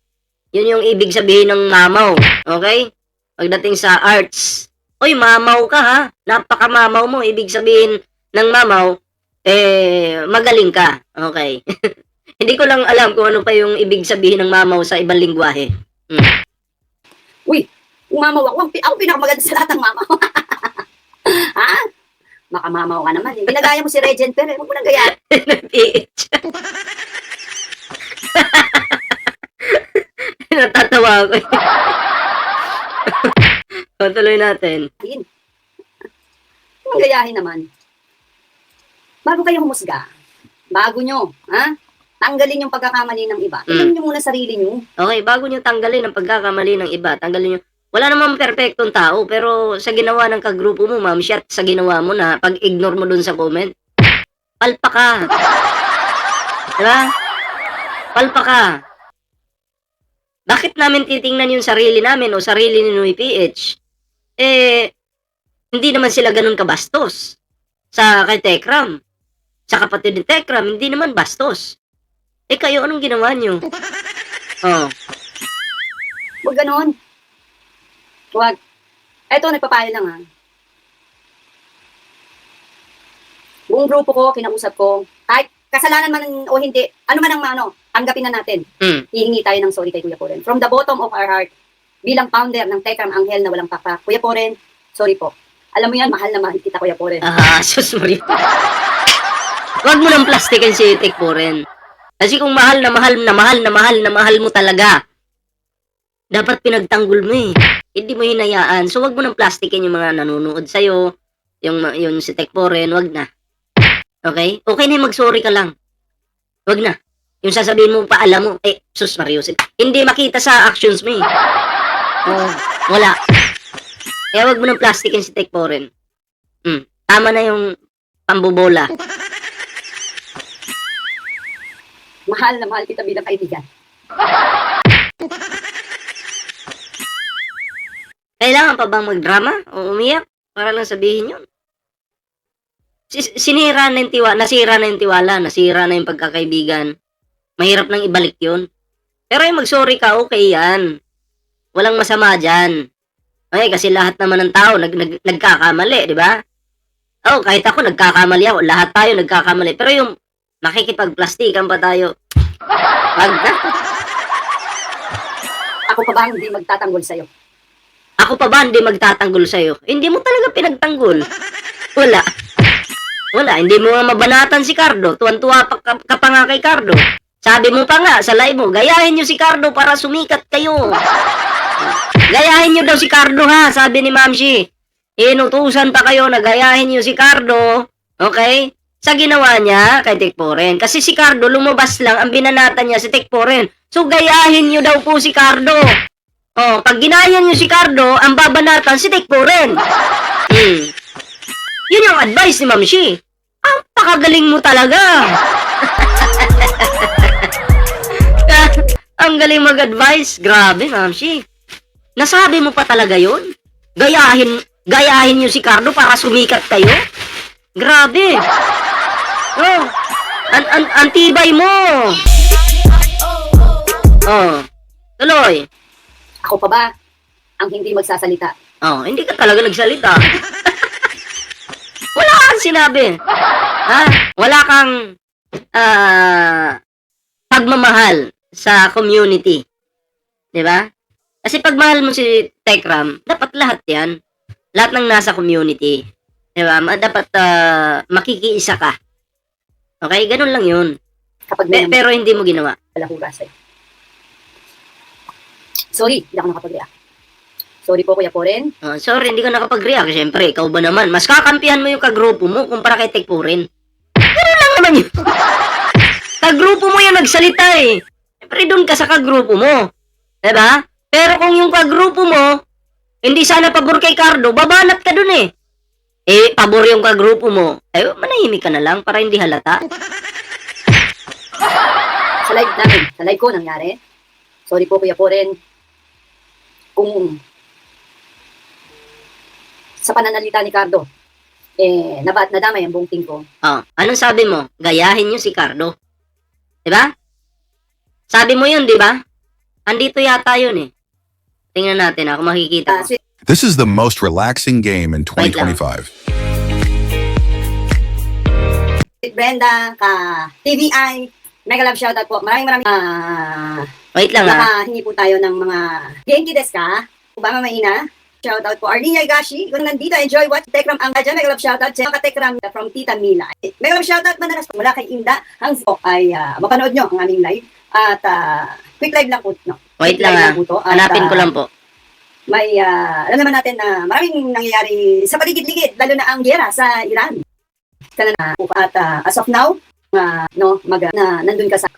Yun yung ibig sabihin ng mamaw. Okay? Pagdating sa arts, oy, mamaw ka ha. Napaka-mamaw mo. Ibig sabihin ng mamaw, magaling ka. Okay. Hindi ko lang alam kung ano pa yung ibig sabihin ng mamaw sa ibang lingwahe. Uy, mamaw ako. Ako pinakamaganda sa lahat ng mamaw. Ha? Makamamaw ka naman. Ginagaya mo si Regent pero huwag mo nang gaya. Natatawa ako. Tuloy natin. Huwag gayahin naman. Bago kayo humusga, bago nyo, tanggalin yung pagkakamali ng iba. Tingnan nyo muna sarili nyo. Okay, bago nyo tanggalin ang pagkakamali ng iba, tanggalin nyo. Wala namang perfectong tao, pero sa ginawa ng kagrupo mo, ma'am, shit, sa ginawa mo na, pag-ignore mo dun sa comment, palpa ka. Diba? Palpa ka. Bakit namin titingnan yung sarili namin o sarili ni Noy PH? Hindi naman sila ganun kabastos. Sa kay Tekram. Sa kapatid ni Tekram, hindi naman bastos. Kayo, anong ginawa nyo? Huwag ganon. Huwag. Eto, nagpapayo lang Buong grupo ko, kinausap ko, kahit kasalanan man o hindi, ano man ang tanggapin na natin. Hihingi tayo ng sorry kay Kuya Poren. From the bottom of our heart, bilang founder ng Tekram Anghel na walang pakpak, Kuya Poren, sorry po. Alam mo yan, mahal na mahal kita, Kuya Poren. Sus Maria. Huwag mo nang plastikin si Tekporen. Kasi kung mahal na mahal na mahal na mahal na mahal mo talaga, dapat pinagtanggol mo Hindi mo hinayaan. So, wag mo nang plastikin yung mga nanonood sa'yo, yung si Tekporen, wag na. Okay? Okay na mag-sorry ka lang. Wag na. Yung sasabihin mo pa, alam mo, sus Mario, hindi makita sa actions mo wala. Kaya wag mo nang plastikin si Tekporen. Tama na yung pambobola. Mahal na mahal kita bilang kaibigan. Kailangan pa bang magdrama o umiyak para lang sabihin yun? Nasira na yung tiwala, nasira na yung pagkakaibigan. Mahirap nang ibalik yun. Pero yung mag-sorry ka, okay yan. Walang masama dyan. Okay, kasi lahat naman ng tao nagkakamali, di ba? Kahit ako nagkakamali ako, lahat tayo nagkakamali. Pero yung makikipagplastikan pa tayo, wag na. Ako pa ba hindi magtatanggol sa'yo? Ako pa ba hindi magtatanggol sa'yo? Hindi mo talaga pinagtanggol. Wala. Wala, hindi mo nga mabanatan si Cardo. Tuwan-tuwa ka pa nga kay Cardo. Sabi mo pa nga sa live mo, gayahin nyo si Cardo para sumikat kayo. Gayahin nyo daw si Cardo ha, sabi ni Mamshi. Inutusan pa kayo na gayahin nyo si Cardo, okay? Sa ginawa niya kay Tekporen. Kasi si Cardo lumabas lang, ang binanatan niya si Tekporen. So gayahin nyo daw po si Cardo. Oh, pag ginayan nyo si Cardo, ang babanatan si Tekporen. Yun yung advice ni Mamshi. Ang pakagaling mo talaga. Ang galing mag-advise. Grabe, Mamshi. Nasabi mo pa talaga yun? Gayahin nyo si Cardo para sumikat kayo? Grabe. Oh, ang tibay mo. Oh, tuloy. Ako pa ba ang hindi magsasalita? Oh, hindi ka talaga nagsalita. Wala kang sinabi. Ha? Wala kang pagmamahal sa community. 'Di ba? Kasi pag mahal mo si Tekram, dapat lahat 'yan. Lahat ng nasa community. 'Di ba? Dapat makikiisa ka. Okay, ganun lang 'yun. Kapag may Pero hindi mo ginawa. hugasay. Sorry, hindi ako nakapag-react. Sorry po, Kuya Poren. Oh, sorry, hindi ka nakapag-react. Siyempre, ikaw ba naman? Mas kakampihan mo yung kagrupo mo kumpara kay Tekporen. Ganun lang naman yun. Kagrupo mo yung nagsalita eh. Siyempre, doon ka sa kagrupo mo. Diba? Pero kung yung kagrupo mo, hindi sana pabor kay Cardo, babanat ka doon eh. Eh, pabor yung kagrupo mo. Eh, manahimik ka na lang para hindi halata. Sa live namin, sa live ko nangyari. Sorry po, Kuya Poren. Kung sa pananalita ni Cardo, naba't nadamay ang buong team ko. Oh, anong sabi mo? Gayahin nyo si Cardo. Diba? Sabi mo yun, diba? Andito yata yun eh. Tingnan natin kung makikita ko. Sweet This is the most relaxing game in Wait lang. 2025. Brenda, ka TVI, mega love shoutout po. Maraming Wait lang nakahingi po tayo ng mga Genki desu ka? Obama Maina. Shoutout po. Arlene Gashi, kung nandito, enjoy watch Tekram ang dyan. Mega love shoutout. Mga Tekram from Tita Mila. Mega love shoutout madalas mula kay Inda. Ang po ay mapanood nyo ang aming live. At quick live lang po. No? Wait Quick lang live po to. At, Hanapin ko lang po. May, alam naman natin na maraming nangyayari sa paligid-ligid, lalo na ang giyera sa Iran. At as of now, nandun ka sa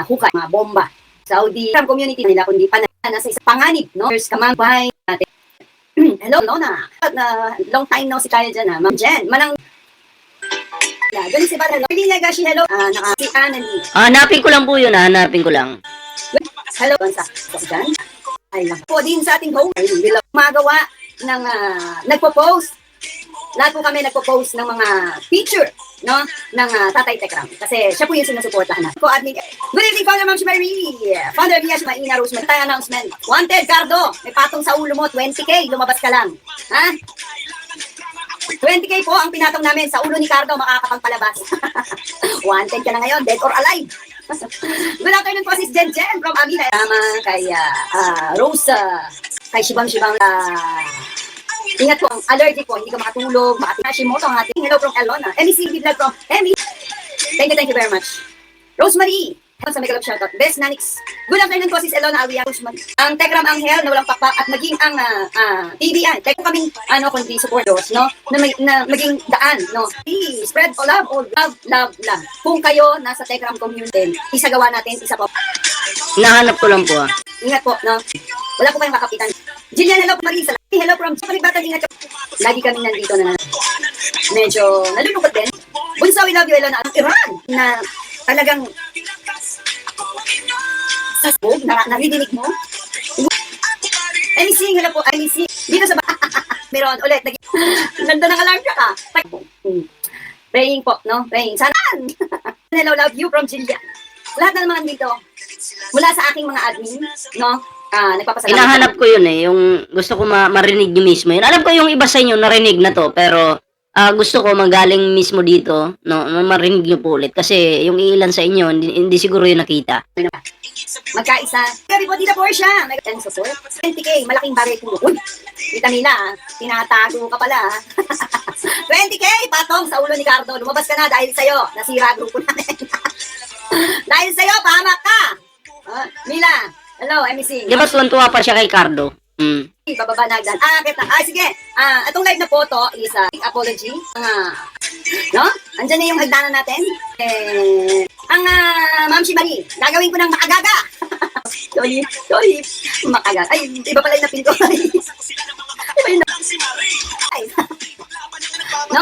hukay, mga bomba. Saudi community nila, kundi pa nasa isang panganib, no? There's kamangbahay natin. Hello, Lona. Long time no si kaya dyan, ha? Ma'am Jen, manang... Galing si Bata, hello. Liliya Gashi, hello. Si Annalie. Hanapin ko lang po yun, hanapin ko lang. Hello, sa dyan. Ay lang. Po din sa ating home, magawa ng nagpo-post. Lahat po kami nagpo-post ng mga picture, no, ng Tatay Tekram. Kasi siya po yung sinusuportahan natin. Ko admin. Good evening, Founder Ma'am Shimari. Founder Diaz Maina Roseman. Tayo announcement. Wanted, Cardo. May patong sa ulo mo. 20K. Lumabas ka lang. Ha? 20K po ang pinatong namin sa ulo ni Cardo. Makakapagpalabas. Wanted ka na ngayon. Dead or alive. Good afternoon po, Sis Jen Jen from Amina. Tama kay Rose, kay Shibang ingat po, ang allergic po, hindi ka makatulog, Hashimoto ang ating. Hello from Elona. Emmy C. Vlog from Emmy. Thank you very much. Rosemary. Sa Mega Love Shoutout. Best Nanix. Good afternoon po, Sis Elona Alia. Ang Tekram Anghel na walang pakpak at maging ang TVI. Kaya po kaming, kundi supporters, no? Na maging daan, no? Spread all love, love. Kung kayo nasa Tekram community, isagawa natin, isa po. Nahanap ko lang po Ingat po, no? Wala po kayong kakapitan. Jillian, hello po, Marisa. Hello from Bata, ingat po. Lagi kami nandito na medyo nalulungkot din. Bunso, we love you, Elona. Iran, na talagang sa scope, naridinig mo. MEC, hello po, MEC. Dito sa meron ulit. Nandun ang alarm ka. Praying po, no? Praying. Sana. Hello, love you from Jillian. Lahat na naman dito, mula sa aking mga admin, no? Nagpapasalamat. Hinahanap ko yun eh, yung gusto ko marinig nyo mismo yun. Alam ko yung iba sa inyo narinig na to, pero gusto ko magaling mismo dito, no, marinig nyo po ulit. Kasi yung ilan sa inyo, hindi siguro yung nakita. Magkaisa. Gabi po, Tita Portia. May 10 support. 20K, malaking bagay po. Uy, Tita Mila, tinatago ka pala. 20K patong sa ulo ni Cardo. Lumabas ka na dahil sa'yo. Nasira ang grupo namin. Dahil sa'yo, pahamak ka. Mila, hello, MEC. Di ba tuwan-tuwa pa siya kay Cardo? Bababa na agdan. Kita. Sige. Itong live na photo is apology. No? Andyan na yung hagdanan natin. Ang Ma'am Shimari, gagawin ko ng makagaga. Sorry. Makagaga. Ay, iba pala yung napinto. Iba yung Ay. No?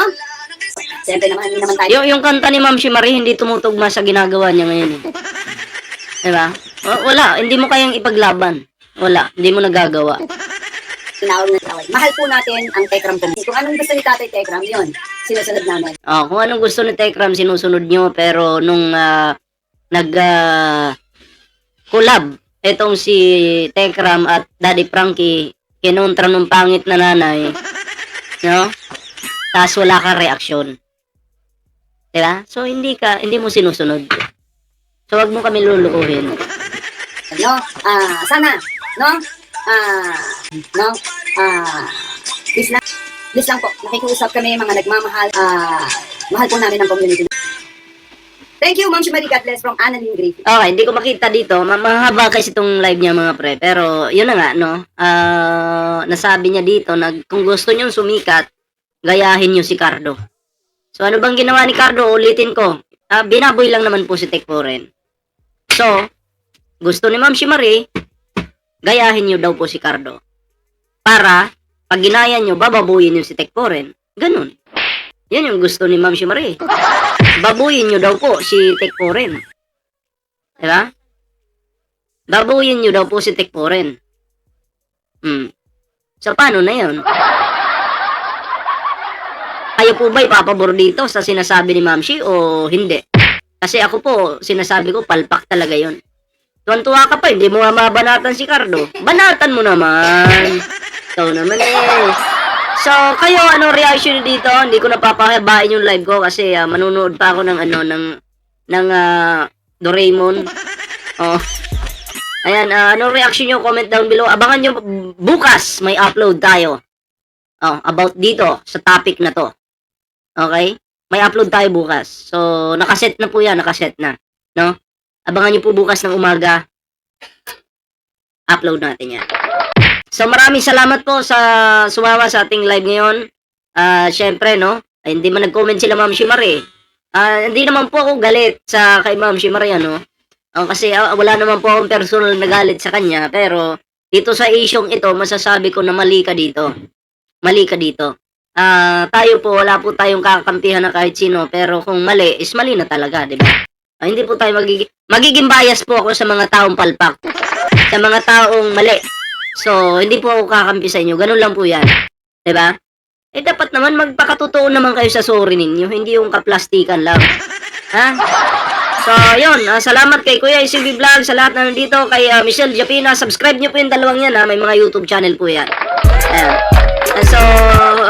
Siyempre naman, hindi naman tayo. Yung kanta ni Ma'am Shimari hindi tumutugma sa ginagawa niya ngayon. Diba? Wala, hindi mo kayang ipaglaban. Wala, hindi mo nagagawa. Tinawag na tawag. Mahal po natin ang Tekram community. Kung anong gusto ni Tatay Tekram, yun. Sinusunod namin. Kung anong gusto ni Tekram, sinusunod nyo. Pero nung collab, etong si Tekram at Daddy Frankie, kinontra nung pangit na nanay, no? Tapos wala kang reaksyon. Diba? So, hindi mo sinusunod. So, wag mo kami lulukuhin. No? Sana, no? Please lang po. Nakikiusap kami, mga nagmamahal. Mahal po namin ang community. Thank you, Ma'am Shimari. God bless from Annalyn Griffith. Okay, hindi ko makita dito. Mahaba kasi itong live niya mga pre. Pero, yun na nga, no? Nasabi niya dito na kung gusto niyong sumikat, gayahin niyo si Cardo. So, ano bang ginawa ni Cardo? Ulitin ko. Binaboy lang naman po si Tekporen. So, gusto ni Ma'am Shimari, gayahin niyo daw po si Cardo. Para, pag ginaya niyo, bababuyin niyo si Tekporen. Ganun. Yan yung gusto ni Ma'am Shimari. Babuyin nyo daw po si Tekporen. Diba? Babuyin nyo daw po si Tekporen. So, paano na yun? Kayo po ba ipapabor dito sa sinasabi ni Ma'am Shi o hindi? Kasi ako po, sinasabi ko, palpak talaga yun. Tuwan-tuwa ka pa, hindi mo nga mabanatan si Cardo. Banatan mo naman. Ikaw naman eh. So, kayo, anong reaction nyo dito? Hindi ko napapahabain yung live ko kasi manunood pa ako ng Doraemon. Oh. Ayan, anong reaction nyo? Comment down below. Abangan nyo, bukas may upload tayo. About dito, sa topic na to. Okay? May upload tayo bukas. So, nakaset na po yan, nakaset na. No? Abangan nyo po bukas ng umaga. Upload natin yan. So, maraming salamat po sa sumama sa ating live ngayon. Syempre, no? Hindi man nag-comment sila Ma'am Shimari. Hindi naman po ako galit sa kay Ma'am Shimari, ano? Kasi wala naman po akong personal na galit sa kanya. Pero, dito sa isyong ito, masasabi ko na mali ka dito. Mali ka dito. Tayo po, wala po tayong kakampihan na kahit sino. Pero kung mali, is mali na talaga, di ba? Hindi po tayo magiging bias po ako sa mga taong palpak. Sa mga taong mali. So, hindi po ako kakampi sa inyo. Ganun lang po yan. Diba? Dapat naman magpakatotoo naman kayo sa sorry ninyo. Hindi yung kaplastikan lang. Ha? So, yun. Salamat kay Kuya Isilvi Vlog sa lahat na nandito. Kay Michelle Japina. Subscribe nyo po yung dalawang yan. May mga YouTube channel po yan. Ayan. So,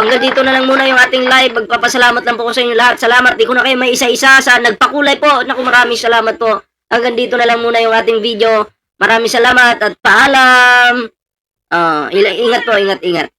hanggang dito na lang muna yung ating live. Magpapasalamat lang po ko sa inyo lahat. Salamat. Di ko na kayo may isa-isa sa nagpakulay po. Naku, maraming salamat po. Hanggang dito na lang muna yung ating video. Maraming salamat at paalam. Ingat po, ingat.